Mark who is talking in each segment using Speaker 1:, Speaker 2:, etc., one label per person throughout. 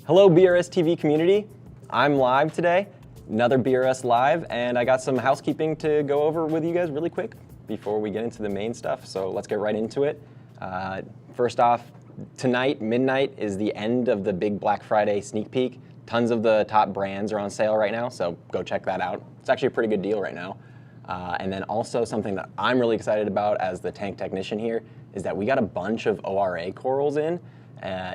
Speaker 1: Hello BRStv community, I'm live today, another BRS Live, and I got some housekeeping to go over with you guys really quick before we get into the main stuff, so let's get right into it. First off, tonight, midnight, is the end of the big Black Friday sneak peek. Tons of the top brands are on sale right now, so go check that out. It's actually a pretty good deal right now. And then also something that I'm really excited about as the tank technician here is that we got a bunch of ORA corals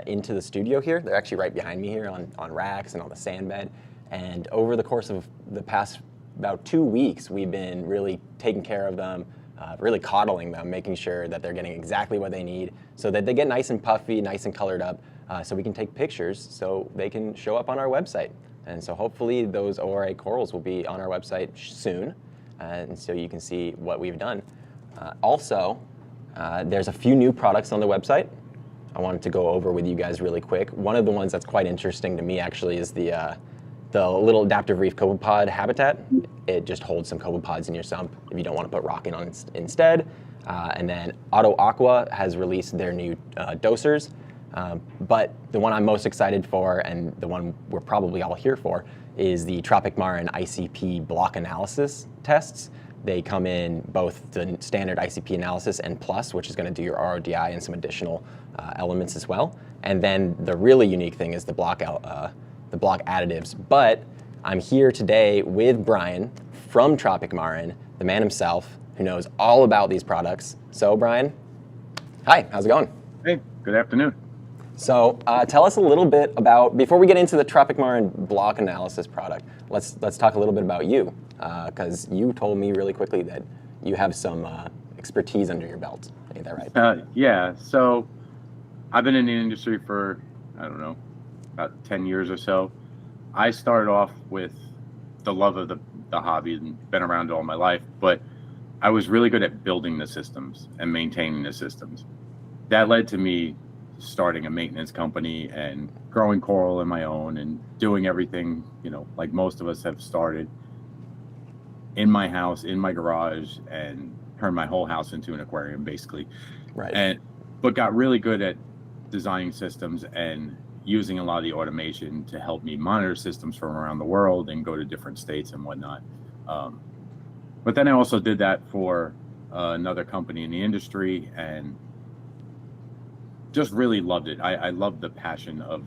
Speaker 1: into the studio here. They're actually right behind me here on racks and on the sand bed. And over the course of the past about 2 weeks, we've been really taking care of them, really coddling them, making sure that they're getting exactly what they need so that they get nice and puffy, nice and colored up, so we can take pictures so they can show up on our website. And so hopefully those ORA corals will be on our website soon, and so you can see what we've done. Also, there's a few new products on the website I wanted to go over with you guys really quick. One of the ones that's quite interesting to me actually is the little adaptive reef copepod habitat. It just holds some copepods in your sump if you don't want to put rock in on instead. And then Auto Aqua has released their new dosers. But the one I'm most excited for, and the one we're probably all here for, is the Tropic Marin ICP block analysis tests. They come in both the standard ICP analysis and plus, which is going to do your RODI and some additional elements as well. And then the really unique thing is the block additives. But I'm here today with Brian from Tropic Marin, the man himself, who knows all about these products. So Brian, hi, how's it going?
Speaker 2: Hey, good afternoon.
Speaker 1: So tell us a little bit about, before we get into the Tropic Marin block analysis product, let's talk a little bit about you, because you told me really quickly that you have some expertise under your belt. Ain't that right?
Speaker 2: Yeah, so I've been in the industry for, I don't know, about 10 years or so. I started off with the love of the hobby and been around it all my life, but I was really good at building the systems and maintaining the systems. That led to me starting a maintenance company and growing coral on my own and doing everything, you know, like most of us have started in my house, in my garage, and turned my whole house into an aquarium basically.
Speaker 1: Right.
Speaker 2: But got really good at designing systems and using a lot of the automation to help me monitor systems from around the world and go to different states and whatnot. But then I also did that for another company in the industry and just really loved it. I loved the passion of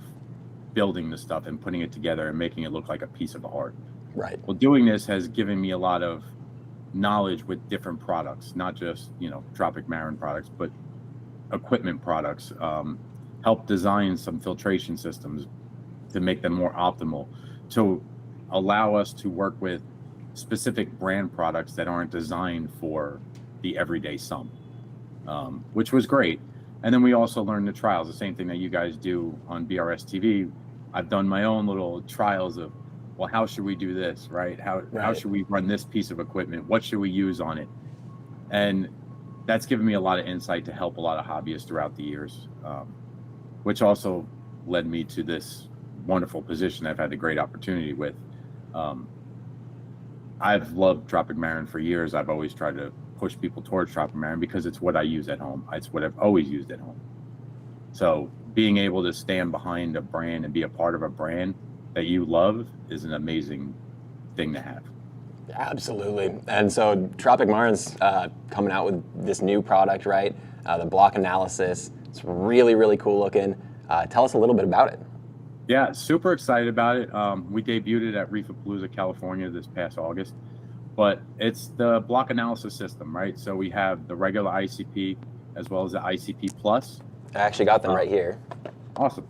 Speaker 2: building the stuff and putting it together and making it look like a piece of art.
Speaker 1: Right.
Speaker 2: Well, doing this has given me a lot of knowledge with different products, not just, you know, Tropic Marin products, but equipment products. Help design some filtration systems to make them more optimal, to allow us to work with specific brand products that aren't designed for the everyday sump, which was great. And then we also learned the trials, the same thing that you guys do on BRStv. I've done my own little trials of, well, how should we do this, right? How should we run this piece of equipment? What should we use on it? And that's given me a lot of insight to help a lot of hobbyists throughout the years, which also led me to this wonderful position I've had a great opportunity with. I've loved Tropic Marin for years. I've always tried to push people towards Tropic Marin because it's what I use at home. It's what I've always used at home. So being able to stand behind a brand and be a part of a brand that you love is an amazing thing to have.
Speaker 1: Absolutely. And so Tropic Marin's coming out with this new product, right? The block analysis. It's really, really cool looking. Tell us a little bit about it.
Speaker 2: Yeah, super excited about it. We debuted it at Reefapalooza, California this past August. But it's the block analysis system, right? So we have the regular ICP as well as the ICP Plus.
Speaker 1: I actually got them right here.
Speaker 2: Awesome.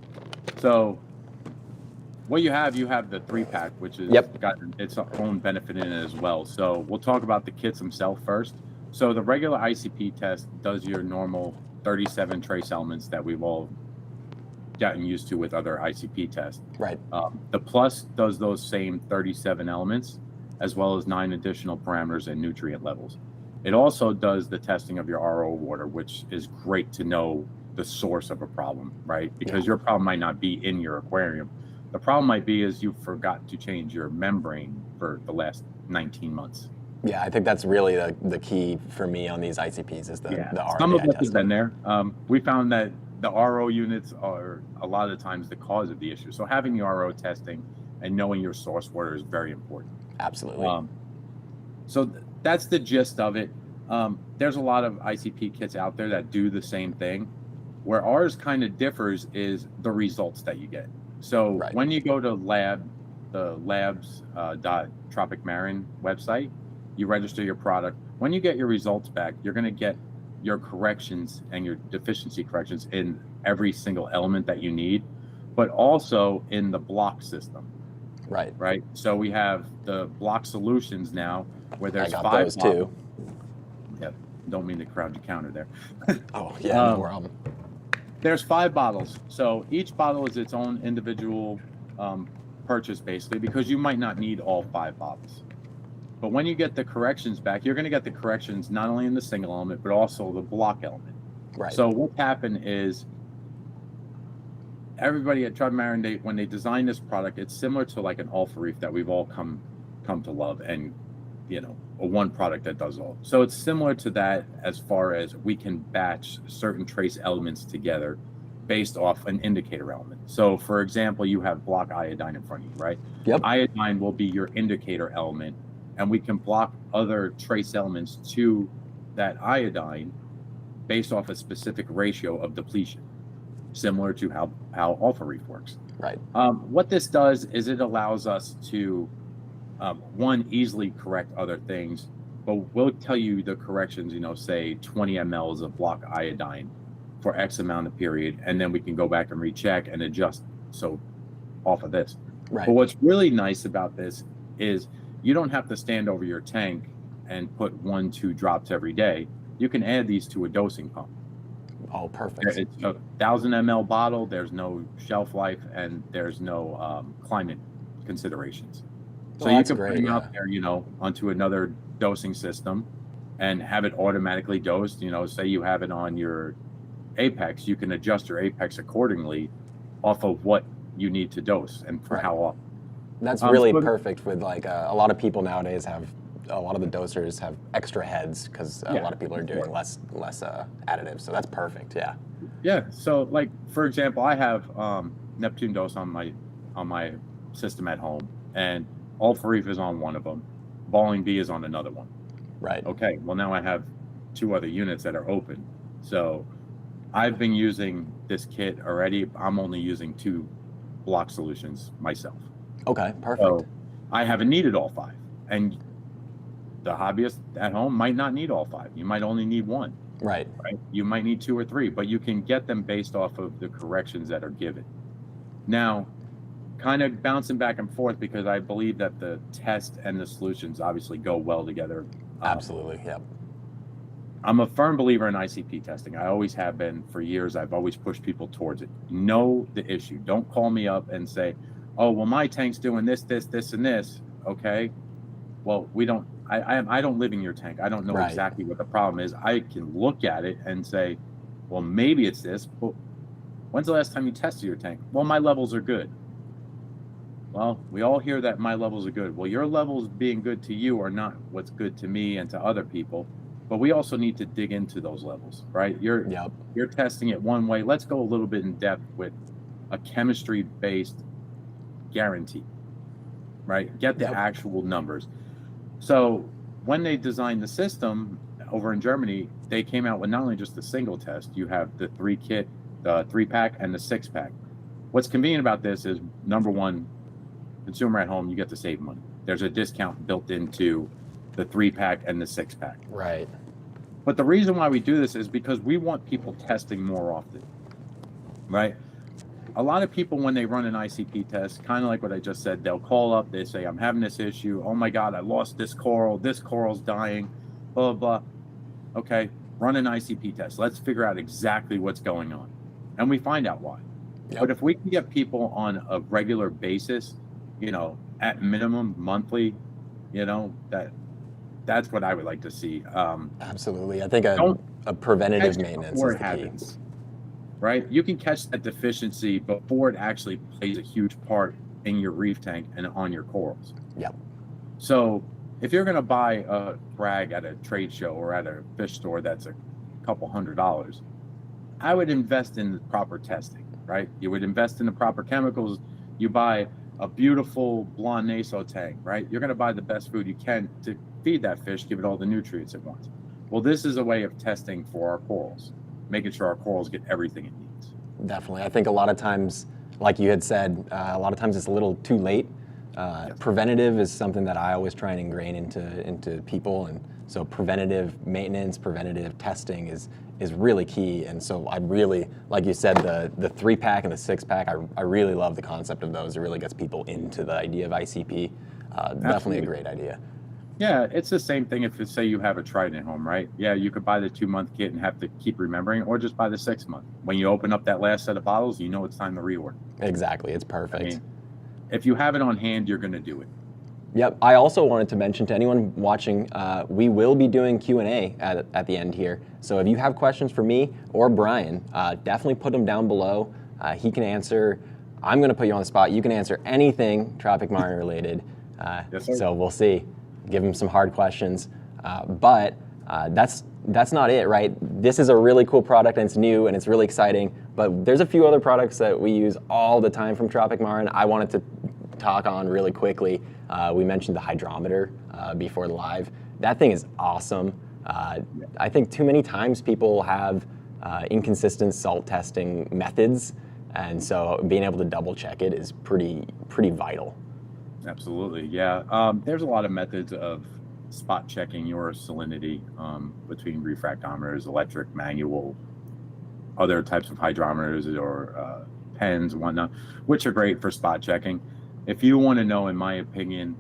Speaker 2: So what you have the 3-pack, which is got its own benefit in it as well. So we'll talk about the kits themselves first. So the regular ICP test does your normal 37 trace elements that we've all gotten used to with other ICP tests.
Speaker 1: Right.
Speaker 2: The Plus does those same 37 elements, as well as 9 additional parameters and nutrient levels. It also does the testing of your RO water, which is great to know the source of a problem, right? Because your problem might not be in your aquarium. The problem might be is you forgot to change your membrane for the last 19 months.
Speaker 1: Yeah, I think that's really the key for me on these ICPs is the RO.
Speaker 2: Some of us have been there. We found that the RO units are a lot of times the cause of the issue. So having the RO testing and knowing your source water is very important.
Speaker 1: Absolutely.
Speaker 2: So that's the gist of it. There's a lot of ICP kits out there that do the same thing. Where ours kind of differs is the results that you get. So when you go to the labs.Tropic Marin website, you register your product. When you get your results back, you're going to get your corrections and your deficiency corrections in every single element that you need, but also in the block system. Right. So we have the block solutions now where there's 5
Speaker 1: those too.
Speaker 2: Yeah, don't mean to crowd your counter there.
Speaker 1: Oh yeah, no problem.
Speaker 2: There's 5 bottles. So each bottle is its own individual purchase basically, because you might not need all 5 bottles. But when you get the corrections back, you're going to get the corrections not only in the single element, but also the block element.
Speaker 1: Right.
Speaker 2: So what happened is everybody at Tropic Marin, when they designed this product, it's similar to like an Alpha Reef that we've all come to love, and a one product that does all. So it's similar to that as far as we can batch certain trace elements together based off an indicator element. So for example, you have block iodine in front of you, right?
Speaker 1: Yep.
Speaker 2: Iodine will be your indicator element, and we can block other trace elements to that iodine based off a specific ratio of depletion, similar to how Alpha Reef works.
Speaker 1: Right.
Speaker 2: What this does is it allows us to one, easily correct other things, but we'll tell you the corrections, say 20 mLs of block iodine for X amount of period, and then we can go back and recheck and adjust so off of this.
Speaker 1: Right.
Speaker 2: But what's really nice about this is you don't have to stand over your tank and put 1-2 drops every day. You can add these to a dosing pump.
Speaker 1: Oh, perfect.
Speaker 2: It's a 1,000 ml bottle. There's no shelf life and there's no climate considerations. So you can put them out there, onto another dosing system and have it automatically dosed. Say you have it on your Apex, you can adjust your Apex accordingly off of what you need to dose and for how often.
Speaker 1: That's really perfect with like a lot of people nowadays a lot of the dosers have extra heads because a lot of people are doing less additives. So that's perfect. Yeah.
Speaker 2: Yeah. So like, for example, I have Neptune dose on my system at home, and Alpha Reef is on one of them. Balling B is on another one.
Speaker 1: Right.
Speaker 2: Okay. Well, now I have 2 other units that are open. So I've been using this kit already. I'm only using 2 block solutions myself.
Speaker 1: Okay. Perfect.
Speaker 2: So I haven't needed all 5. And the hobbyist at home might not need all 5. You might only need 1.
Speaker 1: Right.
Speaker 2: You might need 2 or 3, but you can get them based off of the corrections that are given. Now, kind of bouncing back and forth because I believe that the test and the solutions obviously go well together.
Speaker 1: Absolutely. Yep.
Speaker 2: I'm a firm believer in ICP testing. I always have been for years. I've always pushed people towards it. Know the issue. Don't call me up and say, oh, well, my tank's doing this, and this. Okay. Well, I don't live in your tank. I don't know exactly what the problem is. I can look at it and say, well, maybe it's this, but when's the last time you tested your tank? Well, my levels are good. Well, we all hear that my levels are good. Well, your levels being good to you are not what's good to me and to other people, but we also need to dig into those levels, right? You're testing it one way. Let's go a little bit in depth with a chemistry-based guarantee, right? Get the actual numbers. So when they designed the system over in Germany, they came out with not only just a single test, you have the 3-kit, the 3-pack and the 6-pack. What's convenient about this is, number one, consumer at home, you get to save money. There's a discount built into the 3-pack and the 6-pack.
Speaker 1: Right.
Speaker 2: But the reason why we do this is because we want people testing more often, right? A lot of people, when they run an ICP test, kind of like what I just said, they'll call up, they say, I'm having this issue. Oh my God, I lost this coral's dying, blah, blah, blah. Okay, run an ICP test. Let's figure out exactly what's going on. And we find out why. Yep. But if we can get people on a regular basis, at minimum monthly, that's what I would like to see.
Speaker 1: Absolutely. I think a preventative maintenance is the key.
Speaker 2: Right? You can catch that deficiency before it actually plays a huge part in your reef tank and on your corals.
Speaker 1: Yep.
Speaker 2: So if you're going to buy a frag at a trade show or at a fish store that's a couple $100, I would invest in the proper testing, right? You would invest in the proper chemicals. You buy a beautiful blonde naso tank, right? You're going to buy the best food you can to feed that fish, give it all the nutrients it wants. Well, this is a way of testing for our corals, making sure our corals get everything it needs.
Speaker 1: Definitely. I think a lot of times, like you had said, a lot of times it's a little too late.
Speaker 2: Yes.
Speaker 1: Preventative is something that I always try and ingrain into people, and so preventative maintenance, preventative testing is really key. And so I really, like you said, the 3-pack and the 6-pack, I really love the concept of those. It really gets people into the idea of ICP. Definitely a great idea.
Speaker 2: Yeah, it's the same thing if, say, you have a Trident at home, right? Yeah, you could buy the 2-month kit and have to keep remembering, or just buy the 6-month. When you open up that last set of bottles, you know it's time to reorder.
Speaker 1: Exactly, it's perfect.
Speaker 2: I mean, if you have it on hand, you're going to do it.
Speaker 1: Yep. I also wanted to mention to anyone watching, we will be doing Q&A at the end here. So if you have questions for me or Brian, definitely put them down below. He can answer. I'm going to put you on the spot. You can answer anything Tropic Marin related.
Speaker 2: Yes, sir.
Speaker 1: So we'll see. Give him some hard questions. But that's not it, right? This is a really cool product, and it's new and it's really exciting. But there's a few other products that we use all the time from Tropic Marin I wanted to talk on really quickly. We mentioned the hydrometer before the live. That thing is awesome. I think too many times people have inconsistent salt testing methods, and so being able to double check it is pretty vital.
Speaker 2: Absolutely, yeah. There's a lot of methods of spot checking your salinity between refractometers, electric, manual, other types of hydrometers or pens and whatnot, which are great for spot checking. If you want to know, in my opinion,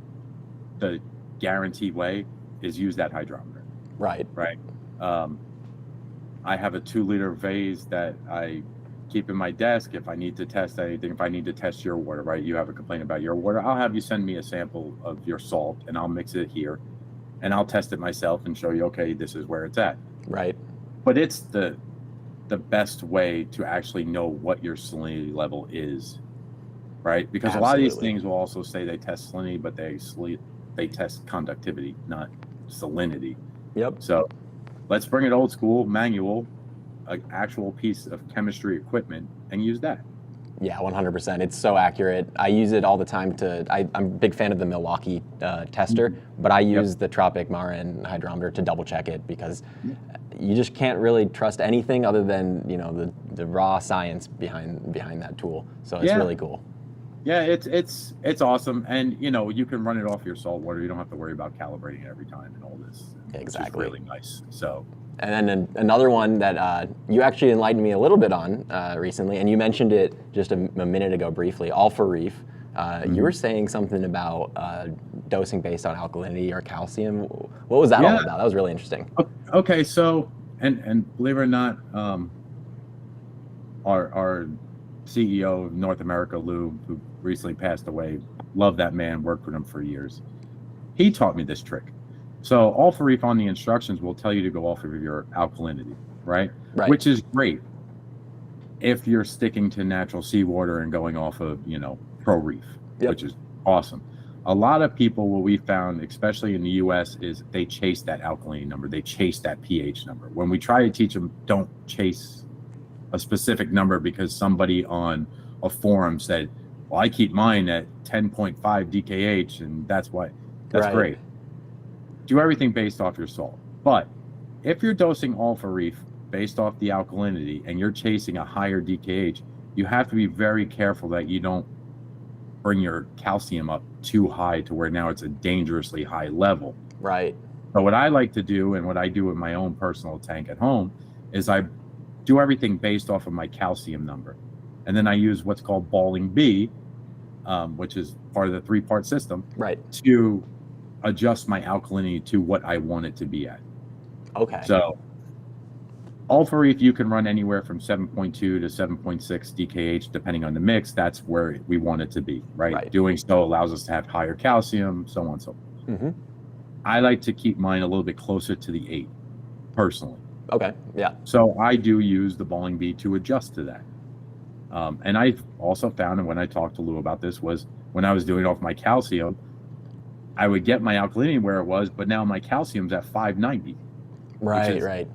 Speaker 2: the guaranteed way is use that hydrometer.
Speaker 1: Right.
Speaker 2: Right. I have a 2-liter vase that I keep in my desk. If I need to test anything, if I need to test your water, right? You have a complaint about your water, I'll have you send me a sample of your salt and I'll mix it here and I'll test it myself and show you, okay, this is where it's at.
Speaker 1: Right.
Speaker 2: But it's the best way to actually know what your salinity level is, right? Because
Speaker 1: Absolutely.
Speaker 2: a lot of these things will also say they test salinity, but they test conductivity, not salinity.
Speaker 1: Yep.
Speaker 2: So let's bring it old school, manual, an actual piece of chemistry equipment, and use that.
Speaker 1: Yeah, 100%. It's so accurate. I use it all the time I'm a big fan of the Milwaukee tester, but I use the Tropic Marin hydrometer to double check it because you just can't really trust anything other than, you know, the raw science behind that tool. So it's really cool.
Speaker 2: Yeah, it's awesome. And, you know, you can run it off your salt water. You don't have to worry about calibrating it every time and all this.
Speaker 1: Exactly.
Speaker 2: It's really nice. So.
Speaker 1: And then another one that you actually enlightened me a little bit on recently, and you mentioned it just a minute ago briefly, all for Reef. You were saying something about dosing based on alkalinity or calcium. What was that all about? That was really interesting.
Speaker 2: Okay, so, and believe it or not, our CEO of North America, Lou, who recently passed away, loved that man, worked with him for years. He taught me this trick. So all for Reef on the instructions will tell you to go off of your alkalinity, right? Which is great if you're sticking to natural seawater and going off of, you know, Pro Reef, which is awesome. A lot of people, what we found, especially in the US, is they chase that alkalinity number. They chase that pH number. When we try to teach them, don't chase a specific number because somebody on a forum said, well, I keep mine at 10.5 DKH, and that's why. That's great. Do everything based off your salt. But if you're dosing all for Reef based off the alkalinity and you're chasing a higher DKH, you have to be very careful that you don't bring your calcium up too high to where now it's a dangerously high level.
Speaker 1: Right.
Speaker 2: So what I like to do, and what I do with my own personal tank at home, is I do everything based off of my calcium number. And then I use what's called Balling B, which is part of the 3-part system, to adjust my alkalinity to what I want it to be at. Okay. So all for Reef, you can run anywhere from 7.2 to 7.6 DKH, depending on the mix. That's where we want it to be, right? Doing so allows us to have higher calcium, so on and so forth. I like to keep mine a little bit closer to the 8, personally. Okay, yeah. So I do use the Balling B to adjust to that. And I've also found, and when I talked to Lou about this, was when I was doing off my calcium, I would get my alkalinity where it was, but now my calcium's at 590. Right.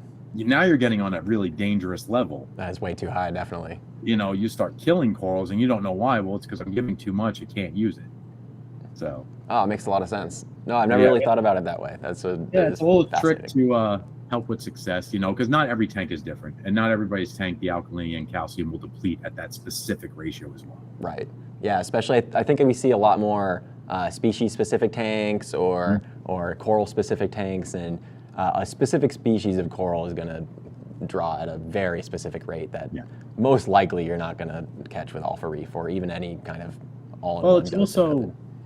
Speaker 2: now you're getting on a really dangerous level.
Speaker 1: That is way too high, definitely.
Speaker 2: You know, you start killing corals and you don't know why. Well, it's because I'm giving too much. You can't use it. So.
Speaker 1: Oh, it makes a lot of sense. No, I've never really thought about it that way. It's a
Speaker 2: little trick to help with success, you know, because not every tank is different, and not everybody's tank, the alkalinity and calcium will deplete at that specific ratio as well.
Speaker 1: Right. Yeah, especially I think we see a lot more species-specific tanks or coral-specific tanks, and a specific species of coral is going to draw at a very specific rate that most likely you're not going to catch with Alpha Reef or even any kind of all-in-one.
Speaker 2: Well,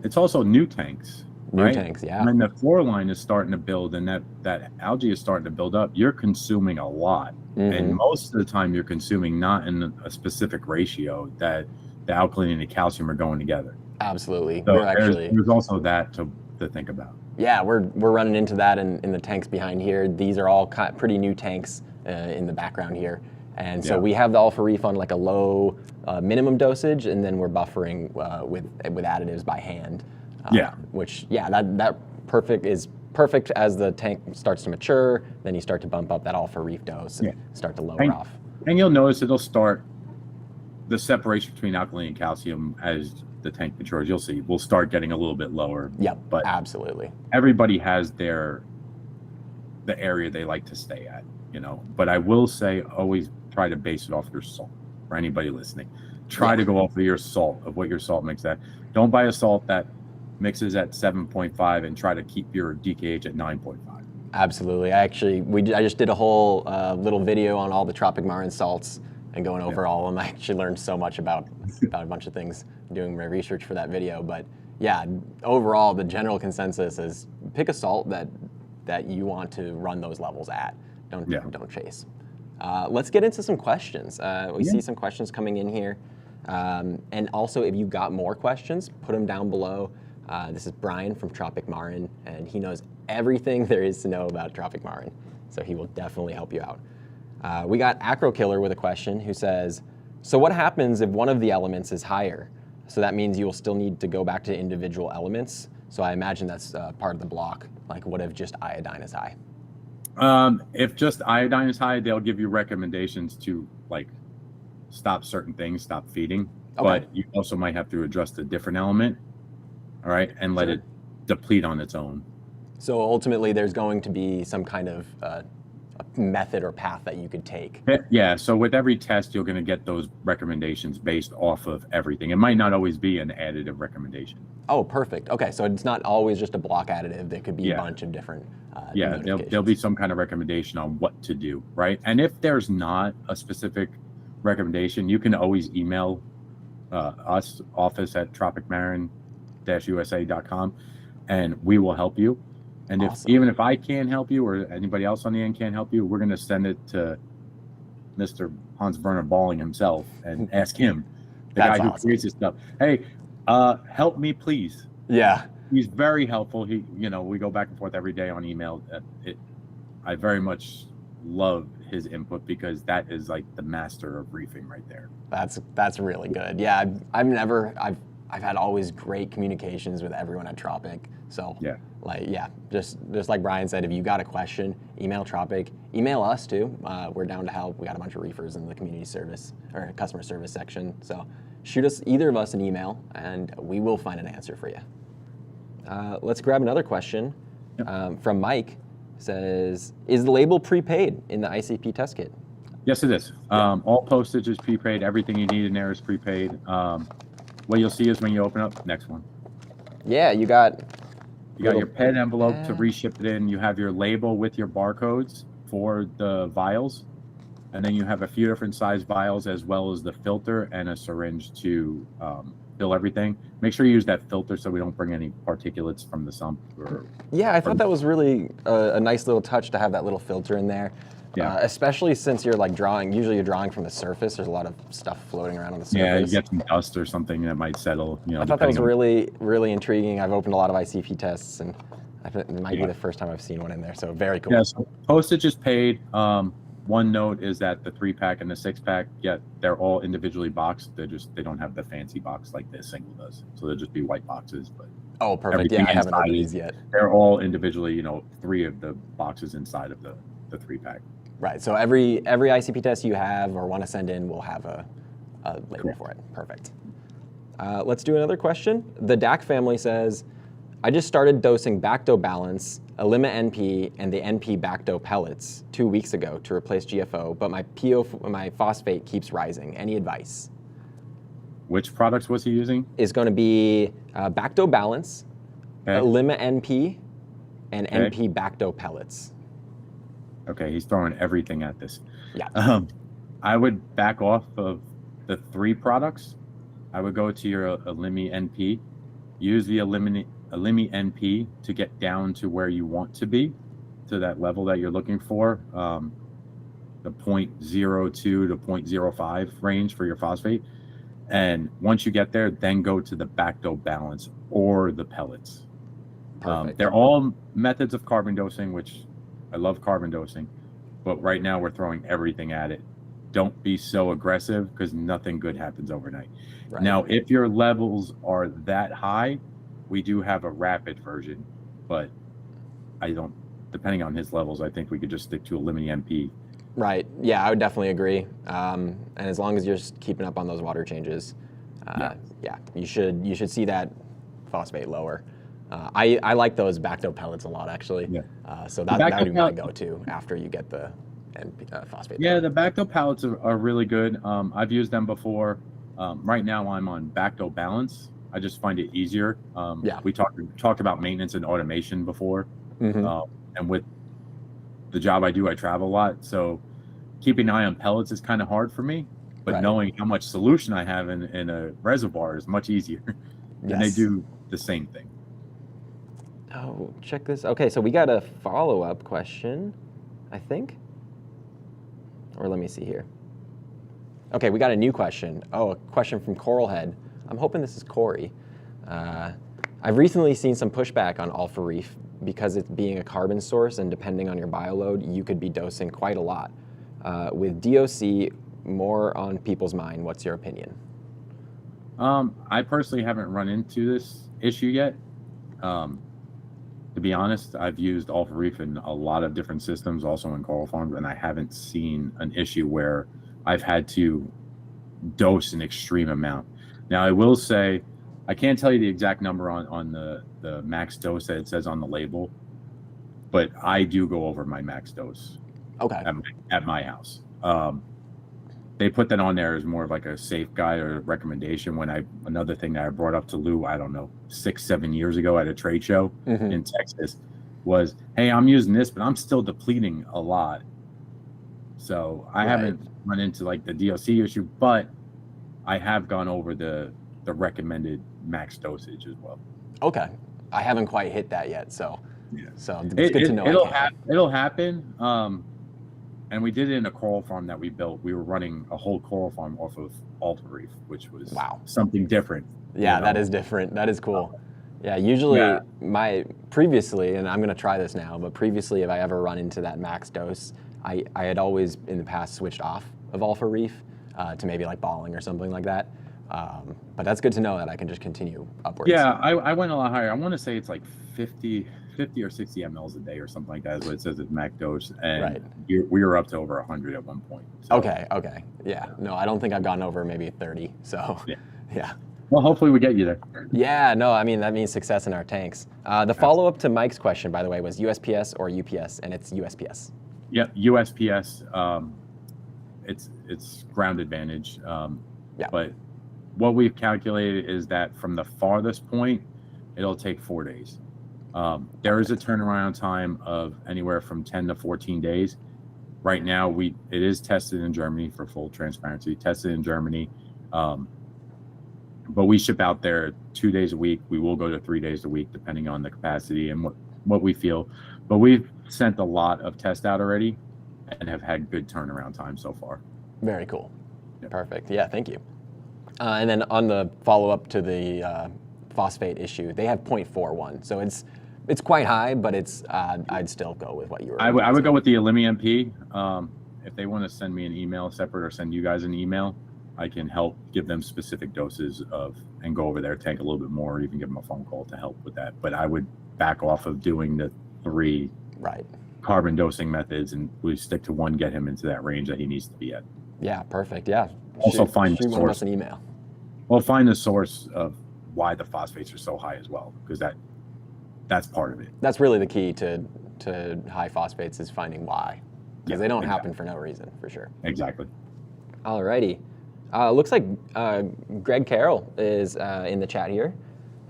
Speaker 2: it's also new tanks.
Speaker 1: New tanks, yeah.
Speaker 2: When the floor line is starting to build and that algae is starting to build up, you're consuming a lot. And most of the time you're consuming not in a specific ratio that the alkalinity and the calcium are going together.
Speaker 1: Absolutely.
Speaker 2: So there's also that to think about.
Speaker 1: Yeah, we're running into that in the tanks behind here. These are all pretty new tanks in the background here. And so we have the Alpha Reef on like a low minimum dosage, and then we're buffering with additives by hand. Which that is perfect as the tank starts to mature. Then you start to bump up that Alpha Reef dose and start to lower off.
Speaker 2: And you'll notice the separation between alkaline and calcium as the tank matures. You'll see we'll start getting a little bit lower.
Speaker 1: Yep,
Speaker 2: but
Speaker 1: absolutely.
Speaker 2: Everybody has the area they like to stay at, you know. But I will say, always try to base it off your salt. For anybody listening, try to go off of your salt, of what your salt mix at. Don't buy a salt that mixes at 7.5 and try to keep your DKH at 9.5.
Speaker 1: Absolutely. I just did a whole little video on all the Tropic Marin salts and going over all of them. I actually learned so much about a bunch of things doing my research for that video. But yeah, overall, the general consensus is pick a salt that you want to run those levels at. Don't chase. Let's get into some questions. We see some questions coming in here. And also, if you got more questions, put them down below. This is Brian from Tropic Marin, and he knows everything there is to know about Tropic Marin, so he will definitely help you out. We got Acro Killer with a question who says, so what happens if one of the elements is higher? So that means you will still need to go back to individual elements. So I imagine that's part of the block. Like, what if just iodine is high?
Speaker 2: If just iodine is high, they'll give you recommendations to like stop certain things, stop feeding. Okay. But you also might have to address a different element. All right, and let it deplete on its own.
Speaker 1: So ultimately, there's going to be some kind of a method or path that you could take.
Speaker 2: Yeah, so with every test, you're going to get those recommendations based off of everything. It might not always be an additive recommendation.
Speaker 1: Oh, perfect. Okay, so it's not always just a block additive. There could be a bunch of different
Speaker 2: there'll be some kind of recommendation on what to do, right? And if there's not a specific recommendation, you can always email us, office at tropicmarin-usa.com, and we will help you. And even if I can't help you or anybody else on the end can't help you, we're going to send it to Mr. Hans Werner Balling himself and ask him, the guy who creates this stuff. Hey, help me, please.
Speaker 1: Yeah.
Speaker 2: He's very helpful. We go back and forth every day on email. I very much love his input because that is like the master of reefing right there.
Speaker 1: That's really good. Yeah, I've had always great communications with everyone at Tropic. So just like Brian said, if you got a question, email Tropic, email us too. We're down to help. We got a bunch of reefers in the community service or customer service section. So shoot us, either of us, an email, and we will find an answer for you. Let's grab another question from Mike. Says, is the label prepaid in the ICP test kit?
Speaker 2: Yes, it is. All postage is prepaid. Everything you need in there is prepaid. What you'll see is when you open up, next one.
Speaker 1: Yeah, you got
Speaker 2: your pen envelope to reship it in. You have your label with your barcodes for the vials. And then you have a few different size vials as well as the filter and a syringe to fill everything. Make sure you use that filter so we don't bring any particulates from the sump.
Speaker 1: I thought that was really a nice little touch to have that little filter in there. Yeah. Especially since you're like usually you're drawing from the surface. There's a lot of stuff floating around on the surface.
Speaker 2: Yeah, you get some dust or something that might settle.
Speaker 1: I thought that was really, really intriguing. I've opened a lot of ICP tests, and it might be the first time I've seen one in there. So very cool.
Speaker 2: Yeah, so postage is paid. One note is that the 3-pack and the 6-pack, they're all individually boxed. They don't have the fancy box like the single does. So they'll just be white boxes. But
Speaker 1: oh, perfect. Yeah, I haven't opened these yet.
Speaker 2: They're all individually, 3 of the boxes inside of the 3-pack.
Speaker 1: Right. So every ICP test you have or want to send in will have a label
Speaker 2: Correct.
Speaker 1: for it. Perfect. Let's do another question. The DAC family says, I just started dosing Bacto Balance, Elima NP, and the NP Bacto pellets 2 weeks ago to replace GFO, but my phosphate keeps rising. Any advice?
Speaker 2: Which products was he using?
Speaker 1: Is going to be Bacto Balance,
Speaker 2: Okay.
Speaker 1: Elima NP, and
Speaker 2: Okay.
Speaker 1: NP Bacto pellets.
Speaker 2: Okay, he's throwing everything at this.
Speaker 1: Yeah.
Speaker 2: I would back off of the 3 products. I would go to your Elimi NP, use the Elimi NP to get down to where you want to be, to that level that you're looking for, the 0.02 to 0.05 range for your phosphate. And once you get there, then go to the Bacto Balance or the pellets.
Speaker 1: Perfect.
Speaker 2: They're all methods of carbon dosing, which I love carbon dosing, but right now we're throwing everything at it. Don't be so aggressive because nothing good happens overnight.
Speaker 1: Right.
Speaker 2: Now, if your levels are that high, we do have a rapid version, but depending on his levels, I think we could just stick to Elimi NP.
Speaker 1: Right. Yeah, I would definitely agree. And as long as you're just keeping up on those water changes, yeah, you should see that phosphate lower. I like those Bacto pellets a lot, actually.
Speaker 2: Yeah.
Speaker 1: So that would be my go-to after you get the phosphate.
Speaker 2: Yeah, the Bacto pellets are really good. I've used them before. Right now I'm on Bacto Balance. I just find it easier.
Speaker 1: Yeah.
Speaker 2: We talked about maintenance and automation before.
Speaker 1: Mm-hmm.
Speaker 2: And with the job I do, I travel a lot. So keeping an eye on pellets is kind of hard for me. But
Speaker 1: Right.
Speaker 2: knowing how much solution I have in a reservoir is much easier. And they
Speaker 1: Yes.
Speaker 2: do the same thing.
Speaker 1: Oh, check this. Okay, so we got a follow-up question, I think. Or let me see here. Okay, we got a new question. Oh, a question from Coralhead. I'm hoping this is Corey. I've recently seen some pushback on Alpha Reef because it's being a carbon source, and depending on your bioload, you could be dosing quite a lot. With DOC more on people's mind, what's your opinion?
Speaker 2: I personally haven't run into this issue yet. To be honest, I've used Alpha Reef in a lot of different systems, also in coral farms, and I haven't seen an issue where I've had to dose an extreme amount. Now, I will say, I can't tell you the exact number on the max dose that it says on the label, but I do go over my max dose
Speaker 1: Okay.
Speaker 2: at my house. They put that on there as more of like a safe guide or recommendation. Another thing that I brought up to Lou, I don't know, 6-7 years ago at a trade show in Texas was, hey, I'm using this, but I'm still depleting a lot. So I haven't run into like the DOC issue, but I have gone over the recommended max dosage as well.
Speaker 1: Okay. I haven't quite hit that yet, so
Speaker 2: Yeah.
Speaker 1: so it's good to know.
Speaker 2: It'll happen. And we did it in a coral farm that we built. We were running a whole coral farm off of Alpha Reef, which was something different.
Speaker 1: Yeah, that is different. That is cool. Yeah, usually previously, and I'm going to try this now, but previously if I ever run into that max dose, I had always in the past switched off of Alpha Reef to maybe like balling or something like that. But that's good to know that I can just continue upwards.
Speaker 2: Yeah, I went a lot higher. I want to say it's like 50 or 60 mLs a day or something like that is what it says at max dose. And we were up to over 100 at one point. So.
Speaker 1: Okay. Yeah. No, I don't think I've gone over maybe 30. So yeah.
Speaker 2: Well, hopefully we get you there.
Speaker 1: Yeah, no, I mean, that means success in our tanks. The follow-up to Mike's question, by the way, was USPS or UPS, and it's USPS.
Speaker 2: Yep, USPS. It's ground advantage. But what we've calculated is that from the farthest point, it'll take 4 days. There is a turnaround time of anywhere from 10 to 14 days. Right now, it is tested in Germany for full transparency, tested in Germany. But we ship out there 2 days a week. We will go to 3 days a week, depending on the capacity and what we feel. But we've sent a lot of tests out already and have had good turnaround time so far.
Speaker 1: Very cool. Yep. Perfect. Yeah, thank you. And then on the follow-up to the phosphate issue, they have 0.41. So it's quite high, but I'd still go with what you were.
Speaker 2: I would go with the Elimi NP. If they want to send me an email separate or send you guys an email, I can help give them specific doses and go over their tank a little bit more, or even give them a phone call to help with that. But I would back off of doing the 3 carbon dosing methods, and we stick to one, get him into that range that he needs to be at.
Speaker 1: Yeah, perfect. Yeah.
Speaker 2: Also find the
Speaker 1: shoot one of us
Speaker 2: source.
Speaker 1: an email.
Speaker 2: Well, find the source of why the phosphates are so high as well, because that's part of it.
Speaker 1: That's really the key to high phosphates, is finding why, because they don't happen for no reason, for sure.
Speaker 2: Exactly.
Speaker 1: Alrighty. Looks like Greg Carroll is in the chat here,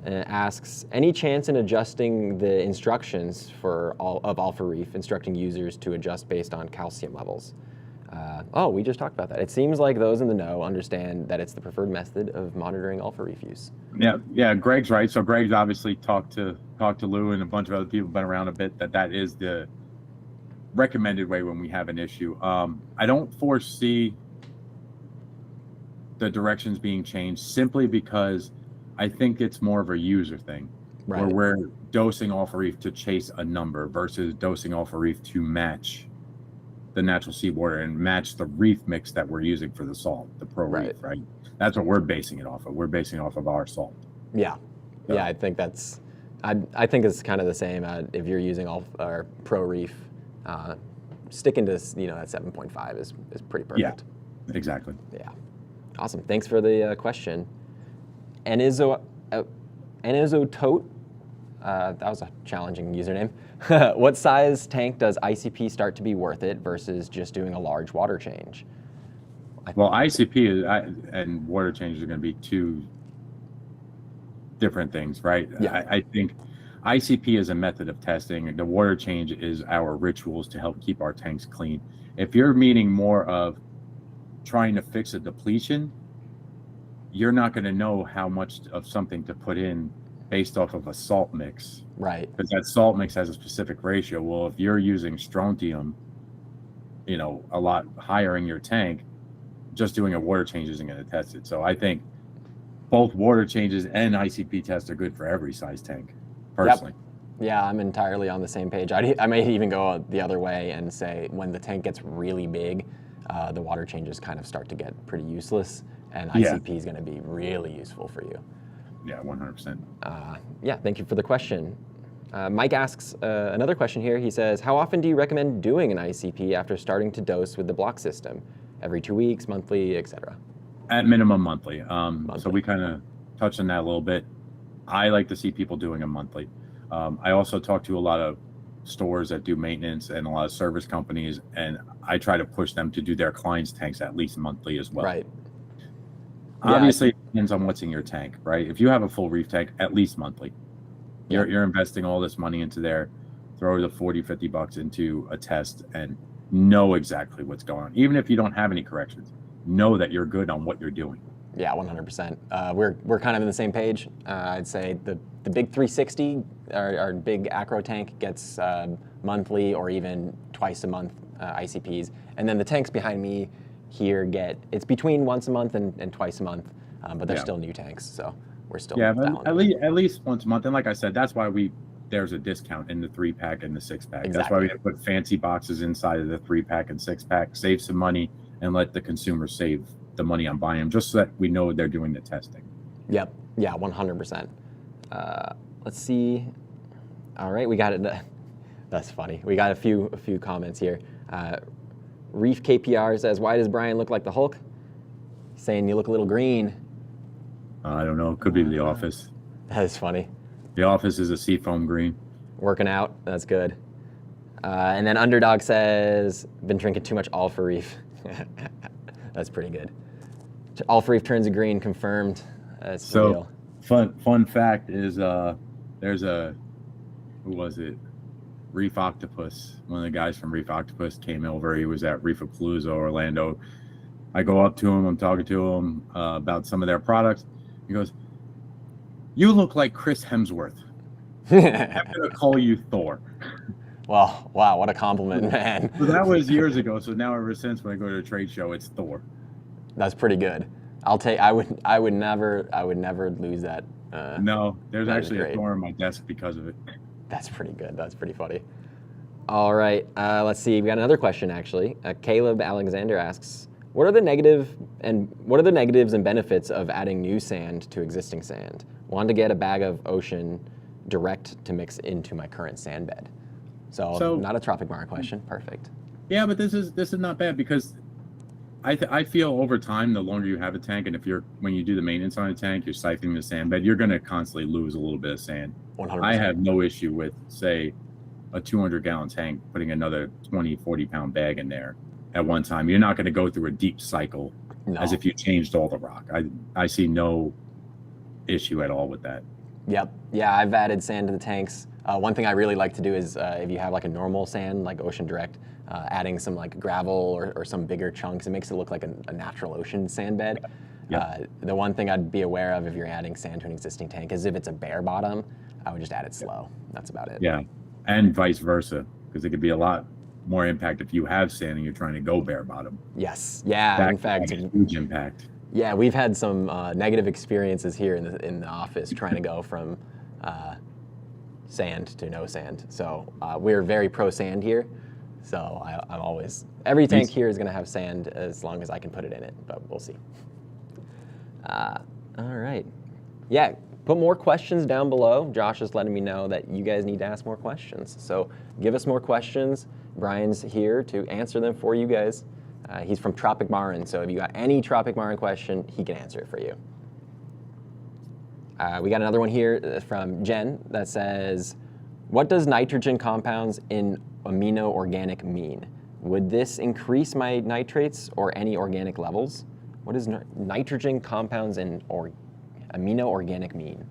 Speaker 1: and asks, any chance in adjusting the instructions for Alpha Reef, instructing users to adjust based on calcium levels? We just talked about that. It seems like those in the know understand that it's the preferred method of monitoring Alpha Reef use.
Speaker 2: Yeah, Greg's right. So Greg's obviously talked to Lou and a bunch of other people, been around a bit, that is the recommended way when we have an issue. I don't foresee the directions being changed, simply because I think it's more of a user thing, where we're dosing Alpha Reef to chase a number versus dosing Alpha Reef to match the natural seawater and match the reef mix that we're using for the salt, the Pro Reef, right? That's what we're basing it off of. We're basing it off of our salt.
Speaker 1: Yeah. So. Yeah, I think that's, I think it's kind of the same. If you're using our Pro Reef, sticking to, that 7.5 is pretty perfect.
Speaker 2: Yeah, exactly.
Speaker 1: Yeah. Awesome. Thanks for the question. Enizo Tote, that was a challenging username. What size tank does ICP start to be worth it versus just doing a large water change?
Speaker 2: Well, ICP and water changes are going to be two different things, right?
Speaker 1: Yeah.
Speaker 2: I think ICP is a method of testing. The water change is our rituals to help keep our tanks clean. If you're meaning more of trying to fix a depletion, you're not going to know how much of something to put in based off of a salt mix.
Speaker 1: Right.
Speaker 2: Because that salt mix has a specific ratio. Well, if you're using strontium, a lot higher in your tank, just doing a water change isn't going to test it. So I think both water changes and ICP tests are good for every size tank, personally.
Speaker 1: Yep. Yeah, I'm entirely on the same page. I may even go the other way and say when the tank gets really big, the water changes kind of start to get pretty useless, and ICP is going to be really useful for you.
Speaker 2: Yeah, 100%.
Speaker 1: Yeah, thank you for the question. Mike asks another question here. He says, how often do you recommend doing an ICP after starting to dose with the block system? Every 2 weeks, monthly, etc.?
Speaker 2: At minimum, monthly. So we kind of touched on that a little bit. I like to see people doing them monthly. I also talk to a lot of stores that do maintenance and a lot of service companies, and I try to push them to do their clients' tanks at least monthly as well.
Speaker 1: Right.
Speaker 2: Obviously, it depends on what's in your tank, right? If you have a full reef tank, at least monthly. You're investing all this money into there, throw the 40, 50 bucks into a test and know exactly what's going on. Even if you don't have any corrections, know that you're good on what you're doing.
Speaker 1: Yeah, 100%. We're kind of in the same page. I'd say the big 360, our big acro tank, gets monthly or even twice a month ICPs. And then the tanks behind me here it's between once a month and twice a month, but they're still new tanks, so we're still
Speaker 2: but at least once a month. And like I said, that's why there's a discount in the 3-pack and the 6-pack.
Speaker 1: Exactly.
Speaker 2: That's why we put fancy boxes inside of the 3-pack and 6-pack, save some money, and let the consumer save the money on buying them, just so that we know they're doing the testing.
Speaker 1: Yep. Yeah, 100%. Let's see. All right, we got it. That's funny. We got a few comments here. Reef KPR says, why does Brian look like the Hulk? Saying you look a little green.
Speaker 2: I don't know. It could be The Office.
Speaker 1: That is funny.
Speaker 2: The Office is a seafoam green.
Speaker 1: Working out. That's good. And then Underdog says, been drinking too much Alpha Reef. That's pretty good. Alpha Reef turns a green, confirmed. That's the deal.
Speaker 2: Fun fact is there's who was it? Reef Octopus. One of the guys from Reef Octopus came over. He was at Reefapalooza, Orlando. I go up to him. I'm talking to him about some of their products. He goes, "You look like Chris Hemsworth. I'm gonna call you Thor."
Speaker 1: Well, wow, what a compliment, man.
Speaker 2: So that was years ago. So now ever since when I go to a trade show, it's Thor.
Speaker 1: That's pretty good. I would never lose that.
Speaker 2: No, there's actually a Thor on my desk because of it.
Speaker 1: That's pretty good. That's pretty funny. All right, let's see. We got another question actually. Caleb Alexander asks, what are the negatives and benefits of adding new sand to existing sand? Want to get a bag of ocean direct to mix into my current sand bed. So not a Tropic Marin question. Perfect.
Speaker 2: Yeah, but this is not bad because I feel over time, the longer you have a tank, and when you do the maintenance on a tank, you're siphoning the sand bed, you're going to constantly lose a little bit of sand.
Speaker 1: 100%.
Speaker 2: I have no issue with, say, a 200-gallon tank, putting another 20, 40-pound bag in there at one time. You're not going to go through a deep cycle as if you changed all the rock. I see no issue at all with that.
Speaker 1: Yep. Yeah, I've added sand to the tanks. One thing I really like to do is if you have like a normal sand, like Ocean Direct, adding some like gravel or some bigger chunks, it makes it look like a natural ocean sand bed. Yep. The one thing I'd be aware of if you're adding sand to an existing tank is if it's a bare bottom, I would just add it slow. That's about it.
Speaker 2: Yeah, and vice versa, because it could be a lot more impact if you have sand and you're trying to go bare bottom.
Speaker 1: Yes. Yeah. In fact,
Speaker 2: huge impact.
Speaker 1: Yeah, we've had some negative experiences here in the office trying to go from sand to no sand. So we're very pro sand here. So I'm always, every tank here is going to have sand as long as I can put it in it, but we'll see. All right. Yeah, put more questions down below. Josh is letting me know that you guys need to ask more questions. So give us more questions. Brian's here to answer them for you guys. He's from Tropic Marin, so if you got any Tropic Marin question, he can answer it for you. We got another one here from Jen that says, what does nitrogen compounds in amino organic mean? Would this increase my nitrates or any organic levels? What does nitrogen compounds in amino organic mean?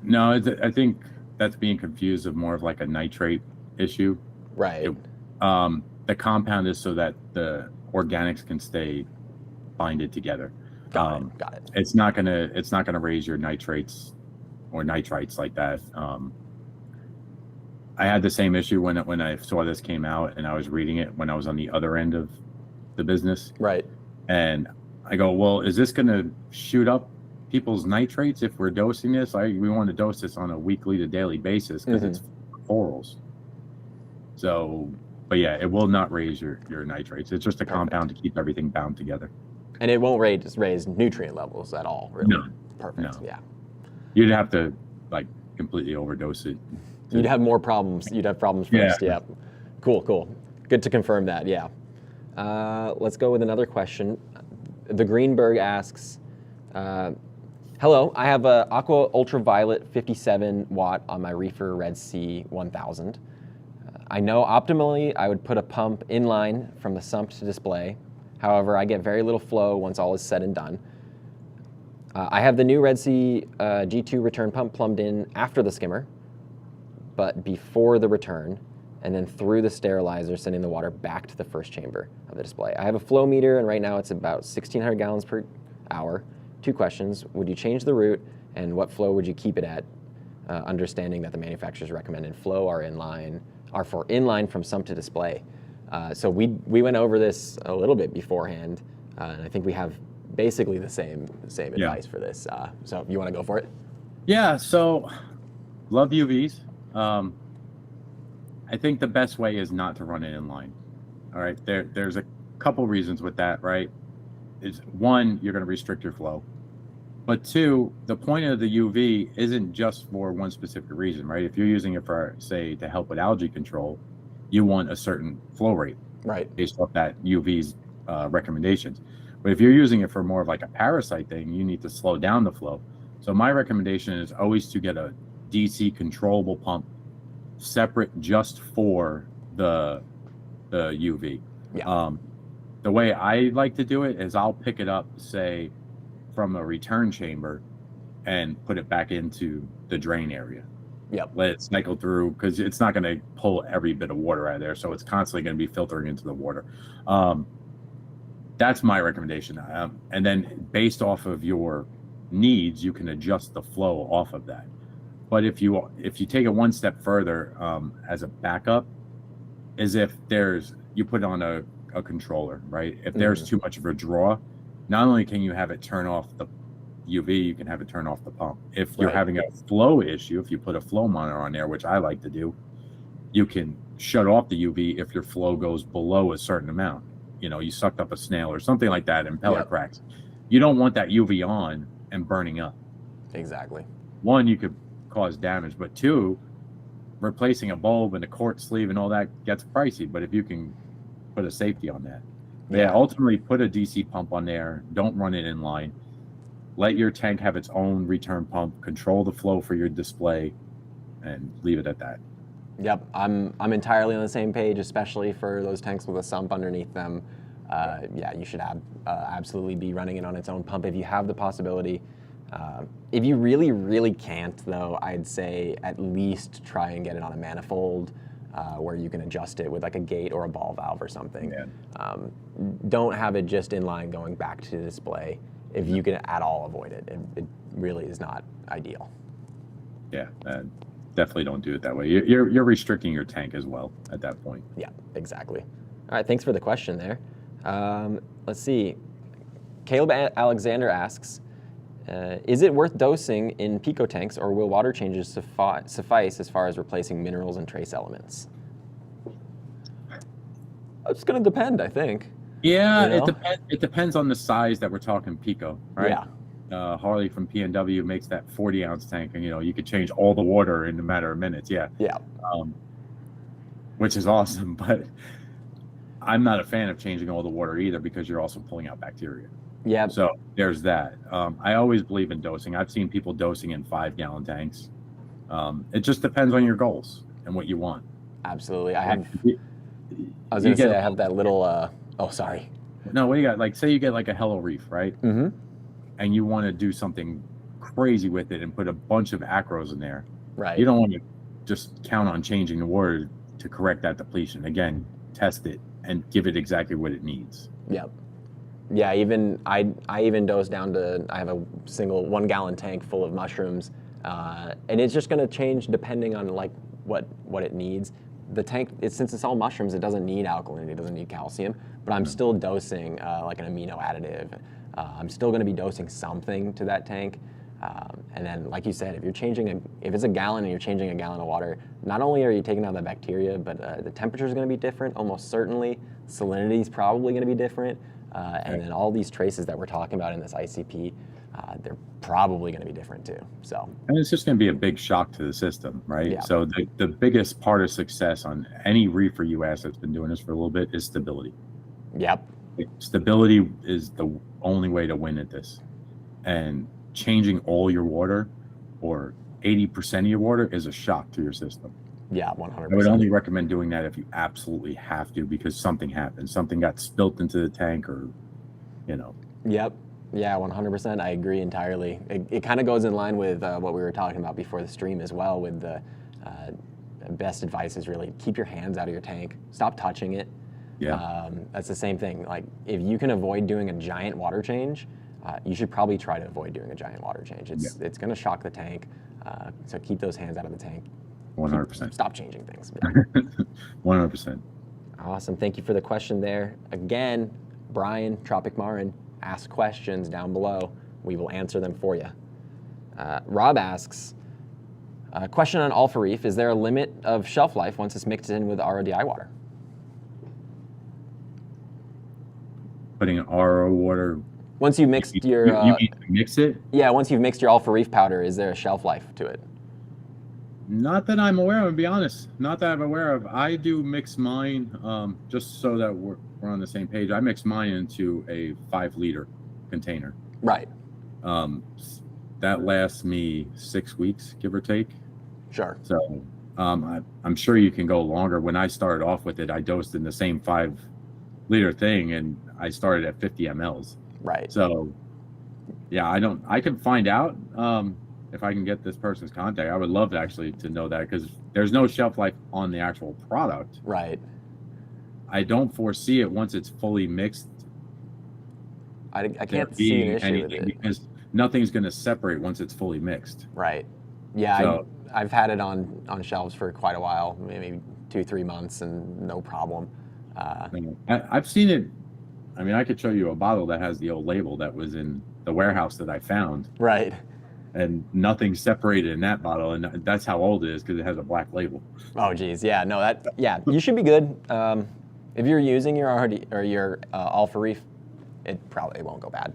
Speaker 2: No, I think that's being confused of more of like a nitrate issue.
Speaker 1: Right.
Speaker 2: The compound is so that the organics can stay binded together.
Speaker 1: Got it.
Speaker 2: It's not gonna raise your nitrates or nitrites like that. I had the same issue when I saw this came out and I was reading it when I was on the other end of the business.
Speaker 1: Right.
Speaker 2: And I go, well, is this gonna shoot up people's nitrates if we're dosing this? We want to dose this on a weekly to daily basis because it's corals. So, but yeah, it will not raise your nitrates. It's just a compound to keep everything bound together.
Speaker 1: And it won't raise nutrient levels at all, really? No. Perfect, no. Yeah.
Speaker 2: You'd have to like completely overdose it.
Speaker 1: You'd have more problems. You'd have problems first, yeah. Cool. Good to confirm that, yeah. Let's go with another question. The Greenberg asks, hello, I have a Aqua Ultraviolet 57 watt on my Reefer Red Sea 1000. I know optimally I would put a pump inline from the sump to display. However, I get very little flow once all is said and done. I have the new Red Sea G2 return pump plumbed in after the skimmer, but before the return, and then through the sterilizer, sending the water back to the first chamber of the display. I have a flow meter, and right now it's about 1,600 gallons per hour. 2 questions. Would you change the route, and what flow would you keep it at, understanding that the manufacturer's recommended flow are for inline from sump to display? So we went over this a little bit beforehand, and I think we have basically the same advice for this. So you want to go for it? Yeah,
Speaker 2: so love UVs. I think the best way is not to run it inline. All right, there's a couple reasons with that, right? Is one, you're going to restrict your flow. But 2, the point of the UV isn't just for one specific reason, right? If you're using it for, say, to help with algae control, you want a certain flow rate,
Speaker 1: right,
Speaker 2: based off that UV's recommendations. But if you're using it for more of like a parasite thing, you need to slow down the flow. So my recommendation is always to get a DC controllable pump separate just for the UV.
Speaker 1: Yeah.
Speaker 2: The way I like to do it is I'll pick it up, say, from a return chamber and put it back into the drain area.
Speaker 1: Yep.
Speaker 2: Let it cycle through, because it's not going to pull every bit of water out of there, so it's constantly going to be filtering into the water. That's my recommendation. And then based off of your needs, you can adjust the flow off of that. But if you take it one step further, as a backup, is if you put on a controller, right? If there's too much of a draw, not only can you have it turn off the UV, you can have it turn off the pump. If you're having a flow issue, if you put a flow monitor on there, which I like to do, you can shut off the UV if your flow goes below a certain amount. You know, you sucked up a snail or something like that in pellet cracks. You don't want that UV on and burning up.
Speaker 1: Exactly.
Speaker 2: 1, you could cause damage, but 2, replacing a bulb and a quart sleeve and all that gets pricey, but if you can put a safety on that. Yeah, ultimately put a DC pump on there. Don't run it in line. Let your tank have its own return pump, control the flow for your display, and leave it at that.
Speaker 1: Yep, I'm entirely on the same page, especially for those tanks with a sump underneath them. Yeah, you should absolutely be running it on its own pump if you have the possibility. If you really, really can't, though, I'd say at least try and get it on a manifold where you can adjust it with like a gate or a ball valve or something. Yeah. Don't have it just in line going back to the display if you can at all avoid it. It really is not ideal.
Speaker 2: Yeah, definitely don't do it that way. You're restricting your tank as well at that point.
Speaker 1: Yeah, exactly. All right, thanks for the question there. Let's see. Caleb Alexander asks, is it worth dosing in pico tanks, or will water changes suffice as far as replacing minerals and trace elements? It's going to depend, I think.
Speaker 2: Yeah, you know? It depends on the size that we're talking pico, right?
Speaker 1: Yeah.
Speaker 2: Harley from P&W makes that 40-ounce tank, and you could change all the water in a matter of minutes. Yeah.
Speaker 1: Yeah.
Speaker 2: Which is awesome, but I'm not a fan of changing all the water either, because you're also pulling out bacteria.
Speaker 1: Yeah.
Speaker 2: So there's that. I always believe in dosing. I've seen people dosing in 5-gallon tanks. It just depends on your goals and what you want.
Speaker 1: Absolutely. I was going to say I have that little. Oh, sorry.
Speaker 2: No, what do you got? Like, say you get like a Hello Reef, right?
Speaker 1: Mm-hmm.
Speaker 2: And you want to do something crazy with it and put a bunch of acros in there.
Speaker 1: Right.
Speaker 2: You don't want to just count on changing the water to correct that depletion. Again, test it and give it exactly what it needs.
Speaker 1: Yep. Yeah, I even dose down to, I have a single 1-gallon tank full of mushrooms, and it's just going to change depending on like what it needs. The tank, since it's all mushrooms, it doesn't need alkalinity, it doesn't need calcium, but I'm still dosing like an amino additive. I'm still going to be dosing something to that tank. And then, like you said, if it's a gallon and you're changing a gallon of water, not only are you taking out the bacteria, but the temperature is going to be different, almost certainly. Salinity is probably going to be different. And then all these traces that we're talking about in this ICP, they're probably going to be different too. So,
Speaker 2: and it's just going to be a big shock to the system, right?
Speaker 1: Yeah.
Speaker 2: So the biggest part of success on any reefer US that's been doing this for a little bit is stability.
Speaker 1: Yep.
Speaker 2: Stability is the only way to win at this. And changing all your water or 80% of your water is a shock to your system.
Speaker 1: Yeah, 100%.
Speaker 2: I would only recommend doing that if you absolutely have to, because something happened. Something got spilt into the tank, or,
Speaker 1: Yep. Yeah, 100%. I agree entirely. It kind of goes in line with what we were talking about before the stream as well, with the best advice is really keep your hands out of your tank. Stop touching it.
Speaker 2: Yeah.
Speaker 1: That's the same thing. Like, if you can avoid doing a giant water change, you should probably try to avoid doing a giant water change. It's going to shock the tank. So keep those hands out of the tank.
Speaker 2: 100%.
Speaker 1: Stop changing things.
Speaker 2: 100%.
Speaker 1: Awesome. Thank you for the question there. Again, Brian, Tropic Marin, ask questions down below. We will answer them for you. Rob asks, question on Alpha Reef. Is there a limit of shelf life once it's mixed in with RODI water?
Speaker 2: Putting RO water.
Speaker 1: Once you've mixed your...
Speaker 2: you need to mix it?
Speaker 1: Yeah, once you've mixed your Alpha Reef powder, is there a shelf life to it?
Speaker 2: Not that I'm aware of, to be honest. Not that I'm aware of. I do mix mine, just so that we're on the same page. I mix mine into a 5-liter container.
Speaker 1: Right.
Speaker 2: That lasts me 6 weeks, give or take.
Speaker 1: Sure.
Speaker 2: So I'm sure you can go longer. When I started off with it, I dosed in the same 5-liter thing, and I started at 50 mLs.
Speaker 1: Right.
Speaker 2: So, yeah, I can find out. If I can get this person's contact, I would love to know that, because there's no shelf life on the actual product.
Speaker 1: Right.
Speaker 2: I don't foresee it once it's fully mixed.
Speaker 1: I can't see an issue with it,
Speaker 2: because nothing's going to separate once it's fully mixed.
Speaker 1: Right. Yeah,
Speaker 2: So,
Speaker 1: I've had it on shelves for quite a while, maybe 2-3 months, and no problem.
Speaker 2: I've seen it. I mean, I could show you a bottle that has the old label that was in the warehouse that I found.
Speaker 1: Right.
Speaker 2: And nothing separated in that bottle, and that's how old it is, because it has a black label.
Speaker 1: Oh, geez, yeah, no, you should be good. If you're using your RD or your Alpha Reef, it won't go bad.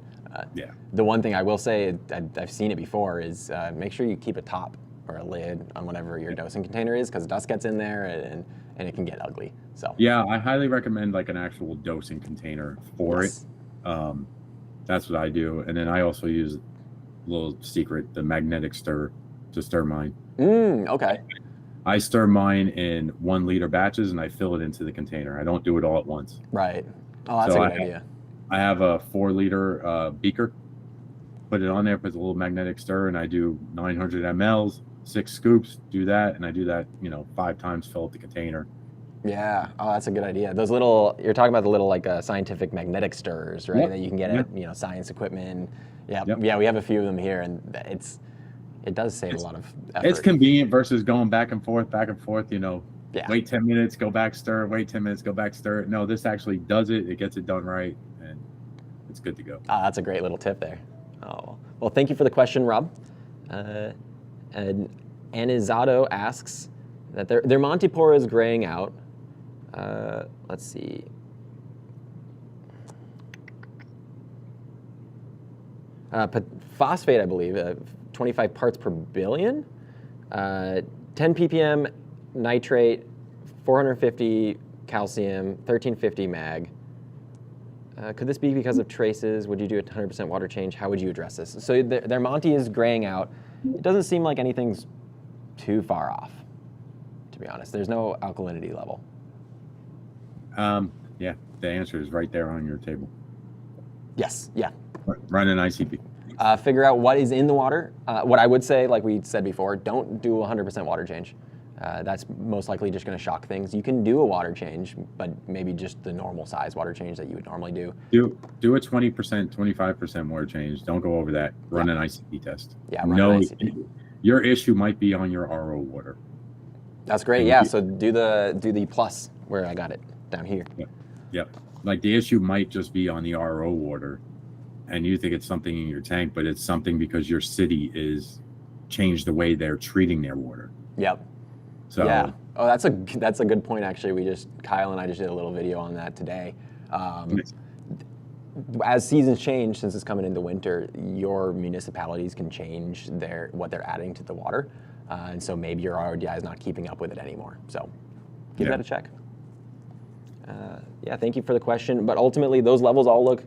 Speaker 2: Yeah.
Speaker 1: The one thing I will say, I've seen it before, is make sure you keep a top or a lid on whatever your dosing container is, because dust gets in there and it can get ugly. So
Speaker 2: yeah, I highly recommend like an actual dosing container for
Speaker 1: yes.
Speaker 2: it. That's what I do. And then I also use a little secret, the magnetic stir, to stir mine.
Speaker 1: Okay.
Speaker 2: I stir mine in 1 liter batches and I fill it into the container. I don't do it all at once.
Speaker 1: Right. Oh, that's
Speaker 2: So
Speaker 1: a good idea.
Speaker 2: I have a 4 liter beaker, put it on there, put a little magnetic stir, and I do 900 mLs, 6 scoops, do that. And I do that, 5 times, fill up the container.
Speaker 1: Yeah. Oh, that's a good idea. Those little, you're talking about the little like scientific magnetic stirrers, right?
Speaker 2: Yep.
Speaker 1: That you can get at, science equipment. Yeah. Yep. Yeah. We have a few of them here, and it does save a lot of effort.
Speaker 2: It's convenient versus going back and forth,
Speaker 1: Yeah.
Speaker 2: Wait 10 minutes, go back, stir, wait 10 minutes, go back, stir. No, this actually does it. It gets it done right, and it's good to go.
Speaker 1: That's a great little tip there. Oh, well, thank you for the question, Rob. And Anizato asks that their Montipora is graying out. Let's see. Phosphate, I believe, 25 parts per billion, 10 ppm nitrate, 450 calcium, 1350 mag. Could this be because of traces? Would you do a 100% water change? How would you address this? So their Monty is graying out. It doesn't seem like anything's too far off, to be honest. There's no alkalinity level.
Speaker 2: Yeah, the answer is right there on your table.
Speaker 1: Yes, yeah.
Speaker 2: Run an ICP.
Speaker 1: Figure out what is in the water. What I would say, like we said before, don't do a 100% water change. That's most likely just going to shock things. You can do a water change, but maybe just the normal size water change that you would normally do.
Speaker 2: Do a 20%, 25% water change. Don't go over that. Run an ICP test.
Speaker 1: Yeah, run an ICP.
Speaker 2: Your issue might be on your RO water.
Speaker 1: That's great. Yeah, so do the plus where I got it down here.
Speaker 2: Yep. Like the issue might just be on the RO water, and you think it's something in your tank, but it's something because your city is changed the way they're treating their water.
Speaker 1: Yep.
Speaker 2: So
Speaker 1: yeah. Oh, that's a good point. Actually, Kyle and I just did a little video on that today. As seasons change, since it's coming into winter, your municipalities can change what they're adding to the water, and so maybe your RODI is not keeping up with it anymore. So give that a check. Yeah, thank you for the question. But ultimately, those levels all look.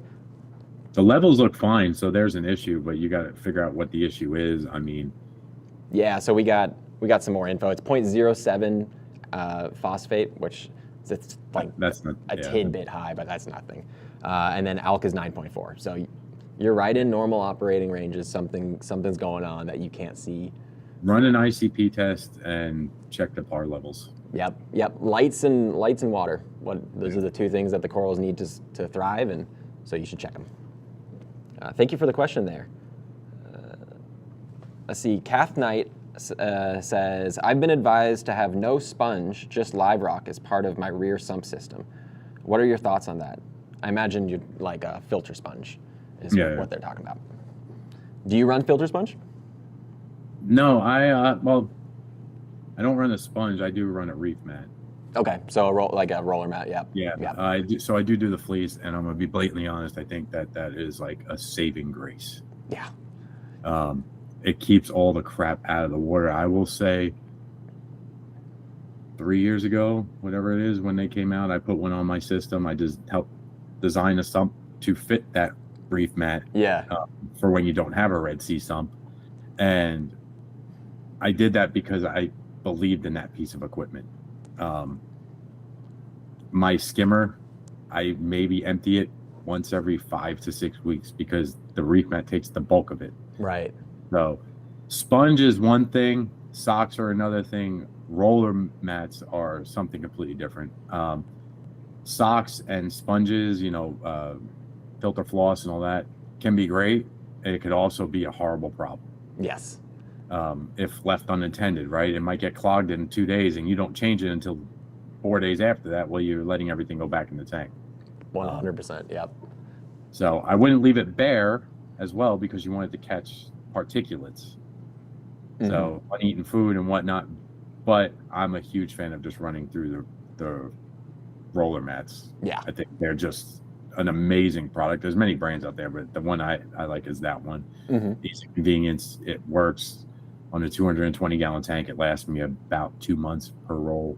Speaker 2: The levels look fine, so there's an issue, but you got to figure out what the issue is. I mean,
Speaker 1: yeah. So we got some more info. It's 0.07 phosphate, which is like
Speaker 2: that's not
Speaker 1: a tidbit high, but that's nothing. And then alk is 9.4. So you're right in normal operating ranges. Something's going on that you can't see.
Speaker 2: Run an ICP test and check the PAR levels.
Speaker 1: Yep. Lights and water. Those are the two things that the corals need to thrive, and so you should check them. Thank you for the question there. Let's see. Kath Knight says, I've been advised to have no sponge, just live rock as part of my rear sump system. What are your thoughts on that? I imagine you'd like a filter sponge is what they're talking about. Do you run filter sponge?
Speaker 2: No, I don't run a sponge. I do run a reef mat.
Speaker 1: Okay, so a roller mat. Yep.
Speaker 2: Yeah. I do. So I do the fleece, and I'm gonna be blatantly honest. I think that is like a saving grace.
Speaker 1: Yeah.
Speaker 2: It keeps all the crap out of the water. I will say 3 years ago, whatever it is, when they came out, I put one on my system. I just helped design a sump to fit that reef mat.
Speaker 1: Yeah.
Speaker 2: For when you don't have a Red Sea sump. And I did that because I believed in that piece of equipment. My skimmer, I maybe empty it once every 5 to 6 weeks because the reef mat takes the bulk of it.
Speaker 1: Right.
Speaker 2: So sponge is one thing, socks are another thing, roller mats are something completely different. Socks and sponges, filter floss and all that can be great, and it could also be a horrible problem.
Speaker 1: Yes.
Speaker 2: If left unattended, right? It might get clogged in 2 days and you don't change it until 4 days after that. Well, you're letting everything go back in the tank.
Speaker 1: 100%. Yep.
Speaker 2: So I wouldn't leave it bare as well because you want it to catch particulates. Mm-hmm. So uneaten food and whatnot. But I'm a huge fan of just running through the roller mats.
Speaker 1: Yeah.
Speaker 2: I think they're just an amazing product. There's many brands out there, but the one I like is that one. Mm-hmm. Easy convenience. It works. on a 220 gallon tank, it lasts me about 2 months per roll.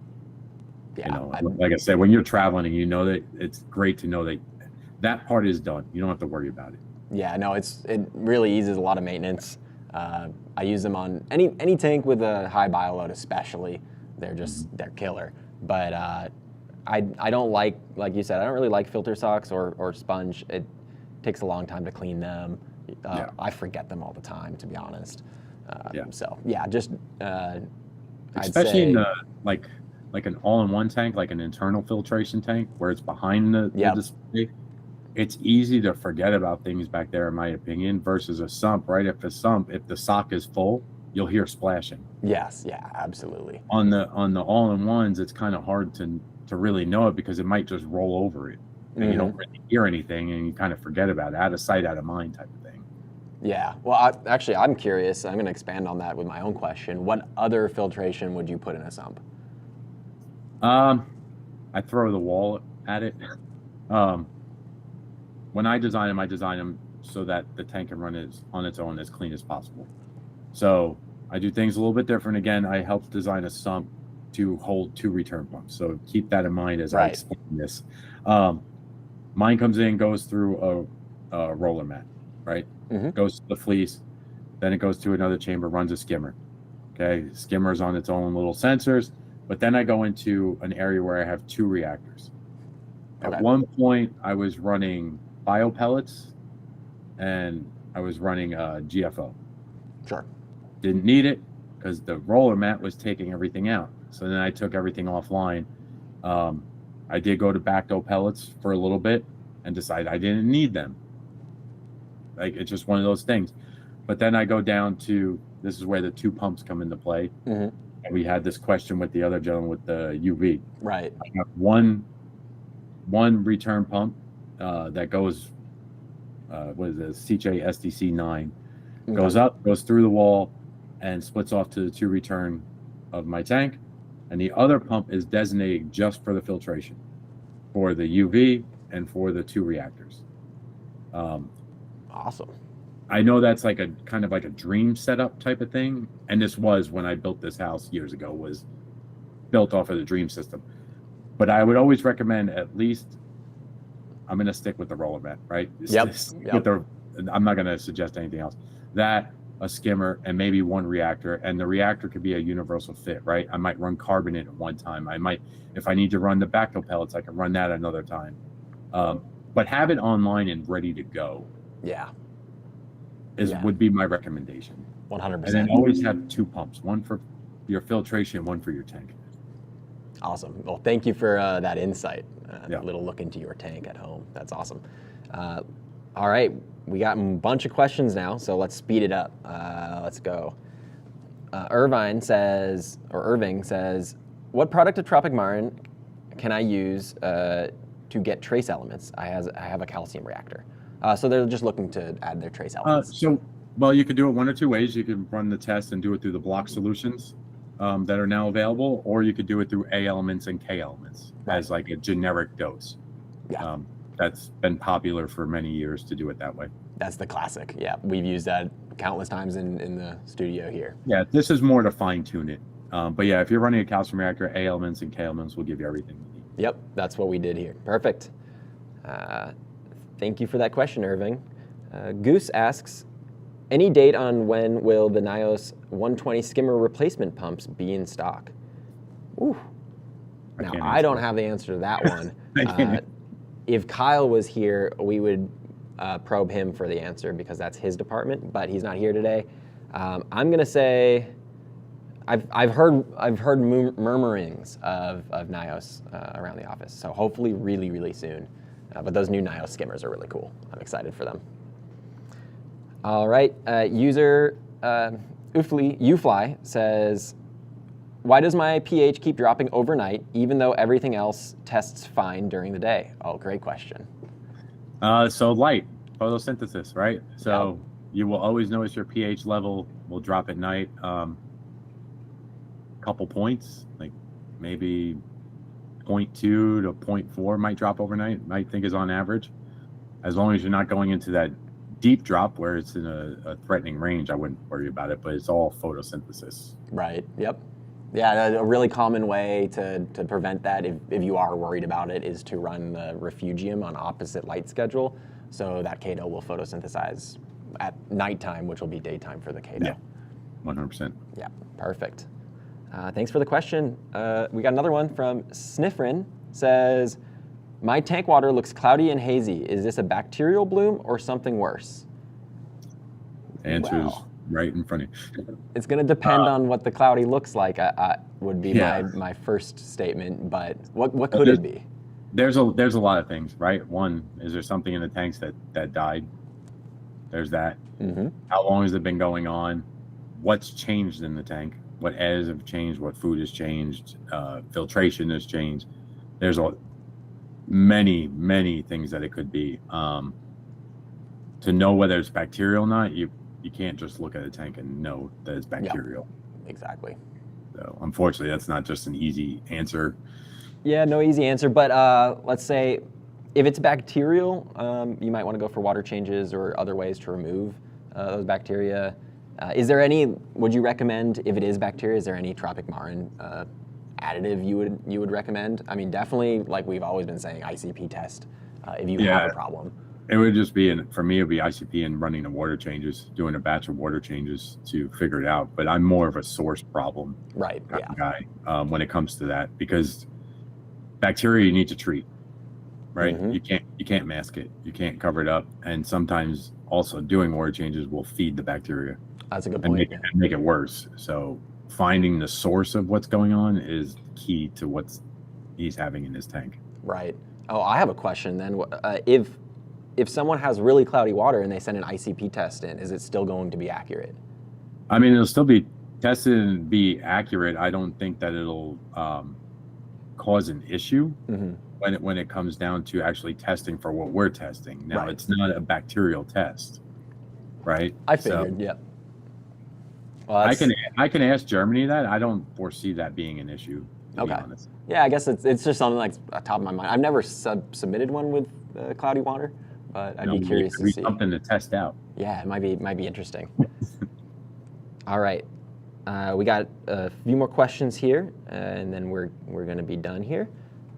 Speaker 1: Yeah,
Speaker 2: You know, like I said, when you're traveling and you know that, it's great to know that that part is done. You don't have to worry about it.
Speaker 1: Yeah, no, it really eases a lot of maintenance. I use them on any tank with a high bioload, especially. They're just they're killer. But I don't like you said, I don't really like filter socks or sponge. It takes a long time to clean them. I forget them all the time, to be honest. So yeah, just
Speaker 2: especially in the like an all-in-one tank, like an internal filtration tank where it's behind the display. It's easy to forget about things back there, in my opinion, versus a sump, right? If the sock is full, you'll hear splashing.
Speaker 1: Yes, yeah, absolutely.
Speaker 2: On the all-in-ones, it's kind of hard to really know it because it might just roll over it, and you don't really hear anything, and you kind of forget about it. Out of sight, out of mind type of thing.
Speaker 1: Yeah. Well, I'm curious. I'm going to expand on that with my own question. What other filtration would you put in a sump?
Speaker 2: I throw the wall at it. When I design them so that the tank can run on its own as clean as possible. So I do things a little bit different. Again, I helped design a sump to hold 2 return pumps. So keep that in mind as I explain this. Mine comes in, goes through a roller mat, right? Goes to the fleece, then it goes to another chamber, runs a skimmer. Okay, skimmer's on its own little sensors, but then I go into an area where I have 2 reactors. At one point, I was running bio pellets, and I was running GFO.
Speaker 1: Sure.
Speaker 2: Didn't need it because the roller mat was taking everything out. So then I took everything offline. I did go to Bacto pellets for a little bit and decided I didn't need them. Like, it's just one of those things. But then I go down to, this is where the 2 pumps come into play. And we had this question with the other gentleman with the UV.
Speaker 1: Right.
Speaker 2: I have one return pump that goes, what is it, CJ SDC 9, goes up, goes through the wall, and splits off to the 2 return of my tank. And the other pump is designated just for the filtration, for the UV and for the 2 reactors.
Speaker 1: Awesome.
Speaker 2: I know that's like a kind of like a dream setup type of thing. And this was, when I built this house years ago, was built off of the dream system. But I would always recommend, at least, I'm going to stick with the roller mat, right? I'm not going to suggest anything else. That, a skimmer, and maybe 1 reactor. And the reactor could be a universal fit, right? I might run carbonate at one time. I might, if I need to run the Bacto pellets, I can run that another time. But have it online and ready to go.
Speaker 1: Yeah.
Speaker 2: Would be my recommendation.
Speaker 1: 100%.
Speaker 2: And then always have 2 pumps, 1 for your filtration, 1 for your tank.
Speaker 1: Awesome. Well, thank you for that insight. A little look into your tank at home. That's awesome. All right, we got a bunch of questions now, so let's speed it up. Let's go. Irving says, what product of Tropic Marin can I use to get trace elements? I have a calcium reactor. So they're just looking to add their trace elements.
Speaker 2: Well, you could do it 1 or 2 ways. You could run the test and do it through the block solutions that are now available, or you could do it through A elements and K elements as like a generic dose.
Speaker 1: Yeah.
Speaker 2: That's been popular for many years to do it that way.
Speaker 1: That's the classic. Yeah, we've used that countless times in the studio here.
Speaker 2: Yeah, this is more to fine tune it. But yeah, if you're running a calcium reactor, A elements and K elements will give you everything you need.
Speaker 1: Yep, that's what we did here. Perfect. Thank you for that question, Irving. Goose asks, any date on when will the NIOS 120 skimmer replacement pumps be in stock? Ooh. Now, I don't have the answer to that one. If Kyle was here, we would probe him for the answer because that's his department, but he's not here today. I'm gonna say, I've heard murmurings of NIOS around the office, so hopefully really, really soon. But those new NIOS skimmers are really cool. I'm excited for them. All right, user Ufly says, why does my pH keep dropping overnight even though everything else tests fine during the day? Oh, great question.
Speaker 2: So light, photosynthesis, right? So you will always notice your pH level will drop at night. Couple points, like maybe 0.2 to 0.4 might drop overnight, I think is on average. As long as you're not going into that deep drop where it's in a threatening range, I wouldn't worry about it, but it's all photosynthesis.
Speaker 1: Right. Yep. Yeah, a really common way to prevent that, if you are worried about it, is to run the refugium on opposite light schedule, so that chaeto will photosynthesize at nighttime, which will be daytime for the chaeto.
Speaker 2: Yeah, 100%.
Speaker 1: Yeah, perfect. Thanks for the question. We got another one from Sniffrin. Says, my tank water looks cloudy and hazy. Is this a bacterial bloom or something worse?
Speaker 2: Answers right in front of you.
Speaker 1: It's going to depend on what the cloudy looks like. Would be
Speaker 2: Yeah.
Speaker 1: my first statement. But what could it be?
Speaker 2: There's a lot of things, right? One, is there something in the tanks that died? There's that.
Speaker 1: Mm-hmm.
Speaker 2: How long has it been going on? What's changed in the tank? What airs have changed? What food has changed? Filtration has changed. There's many things that it could be. To know whether it's bacterial or not, you can't just look at a tank and know that it's bacterial.
Speaker 1: Yep. Exactly.
Speaker 2: So unfortunately, that's not just an easy answer.
Speaker 1: Yeah, no easy answer. But let's say if it's bacterial, you might want to go for water changes or other ways to remove those bacteria. Would you recommend, if it is bacteria, is there any Tropic Marin additive you would recommend? I mean, definitely, like we've always been saying, ICP test if you have a problem.
Speaker 2: It would just be, for me, it would be ICP and running the water changes, doing a batch of water changes to figure it out. But I'm more of a source problem guy when it comes to that, because bacteria you need to treat, right?
Speaker 1: Mm-hmm.
Speaker 2: You can't mask it, you can't cover it up, and sometimes also doing water changes will feed the bacteria.
Speaker 1: That's a good point.
Speaker 2: And make it worse. So finding the source of what's going on is key to what he's having in his tank.
Speaker 1: Right. Oh, I have a question then. If someone has really cloudy water and they send an ICP test in, is it still going to be accurate?
Speaker 2: I mean, it'll still be tested and be accurate. I don't think that it'll cause an issue when it comes down to actually testing for what we're testing. Now, It's not a bacterial test, right?
Speaker 1: I figured, yeah. Well,
Speaker 2: I can ask Germany that. I don't foresee that being an issue, to be honest.
Speaker 1: Yeah, I guess it's just something like top of my mind. I've never submitted one with cloudy water, but I'd be curious to see.
Speaker 2: Something to test out.
Speaker 1: Yeah, it might be interesting. All right, we got a few more questions here, and then we're going to be done here.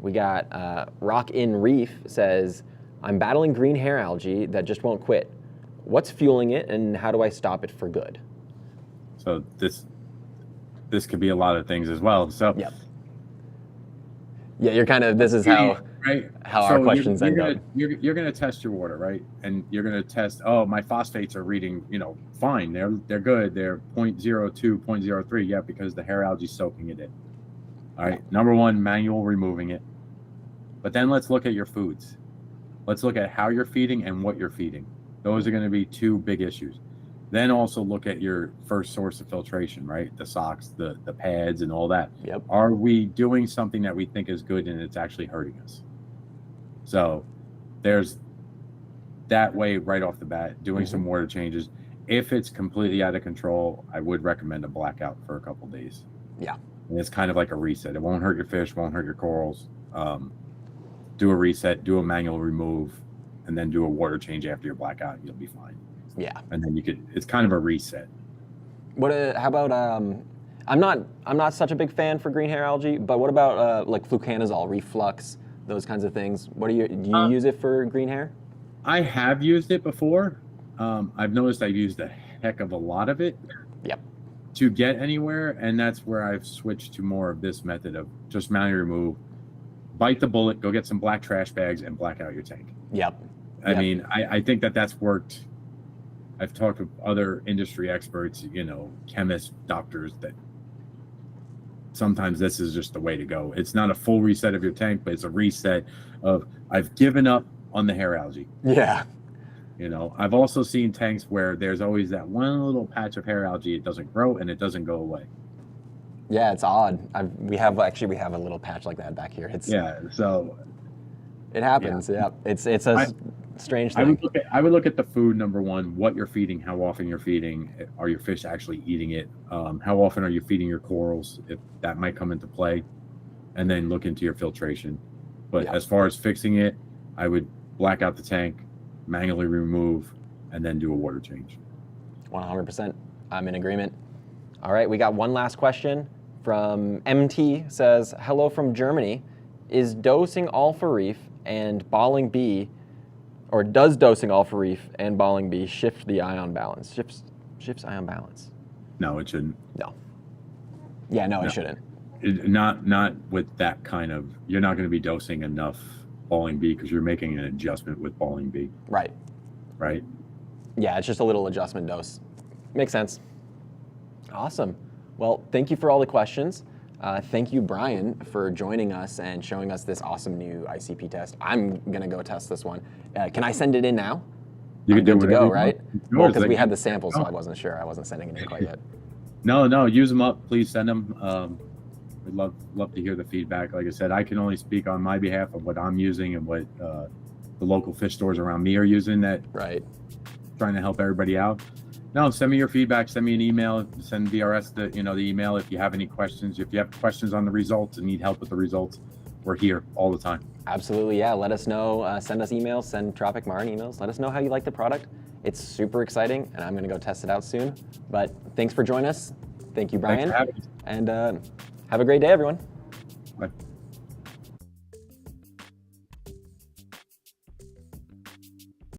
Speaker 1: We got Rock in Reef says, I'm battling green hair algae that just won't quit. What's fueling it, and how do I stop it for good?
Speaker 2: So this could be a lot of things as well. So
Speaker 1: yep. Yeah, you're kind of, this is how our questions end up.
Speaker 2: You're going to test your water, right? And you're going to test, oh, my phosphates are reading, fine. They're good. They're 0.02, 0.03. Yeah, because the hair algae is soaking it in. All right. Number one, manual removing it. But then let's look at your foods. Let's look at how you're feeding and what you're feeding. Those are going to be two big issues. Then also look at your first source of filtration, right? The socks, the pads, and all that.
Speaker 1: Yep.
Speaker 2: Are we doing something that we think is good and it's actually hurting us? So there's that way right off the bat, doing some water changes. If it's completely out of control, I would recommend a blackout for a couple days.
Speaker 1: Yeah.
Speaker 2: And it's kind of like a reset. It won't hurt your fish, won't hurt your corals. Do a reset, do a manual remove, and then do a water change after your blackout. You'll be fine.
Speaker 1: Yeah.
Speaker 2: And then it's kind of a reset.
Speaker 1: How about, I'm not such a big fan for green hair algae, but what about like fluconazole, reflux, those kinds of things? Do you use it for green hair?
Speaker 2: I have used it before. I've noticed I've used a heck of a lot of it.
Speaker 1: Yep.
Speaker 2: To get anywhere, and that's where I've switched to more of this method of just manually remove, bite the bullet, go get some black trash bags, and black out your tank.
Speaker 1: Yep.
Speaker 2: I mean, I think that's worked. I've talked with other industry experts, chemists, doctors, that sometimes this is just the way to go. It's not a full reset of your tank, but it's a reset of, I've given up on the hair algae.
Speaker 1: Yeah.
Speaker 2: I've also seen tanks where there's always that one little patch of hair algae. It doesn't grow and it doesn't go away.
Speaker 1: Yeah, it's odd. We have a little patch like that back here.
Speaker 2: So
Speaker 1: it happens. Yeah. It's a strange thing.
Speaker 2: I would look at the food, number one, what you're feeding, how often you're feeding, are your fish actually eating it, how often are you feeding your corals, if that might come into play, and then look into your filtration. But as far as fixing it, I would black out the tank, manually remove, and then do a water change.
Speaker 1: 100%. I'm in agreement. All right, we got one last question from MT. Says, hello from Germany. Is dosing Alpha Reef and balling B, or does dosing Alpha Reef and balling B shift the ion balance? Shifts ion balance?
Speaker 2: No, it shouldn't.
Speaker 1: No. Yeah, no, it shouldn't.
Speaker 2: Not with that kind of, you're not going to be dosing enough balling B because you're making an adjustment with balling B.
Speaker 1: Right.
Speaker 2: Right?
Speaker 1: Yeah, it's just a little adjustment dose. Makes sense. Awesome. Well, thank you for all the questions. Thank you, Brian, for joining us and showing us this awesome new ICP test. I'm going to go test this one. Can I send it in now?
Speaker 2: You can do
Speaker 1: good to go, right? Well, because we
Speaker 2: like,
Speaker 1: had the sample, so I wasn't sure. I wasn't sending it in quite yet.
Speaker 2: No, use them up. Please send them. We'd love to hear the feedback. Like I said, I can only speak on my behalf of what I'm using and what the local fish stores around me are using, that
Speaker 1: right,
Speaker 2: trying to help everybody out. No, send me your feedback. Send me an email. Send BRS the email if you have any questions. If you have questions on the results and need help with the results, we're here all the time.
Speaker 1: Absolutely, yeah. Let us know. Send us emails. Send Tropic Marin emails. Let us know how you like the product. It's super exciting, and I'm going to go test it out soon. But thanks for joining us. Thank you, Brian.
Speaker 2: Thanks for having us.
Speaker 1: And have a great day, everyone.
Speaker 2: Bye.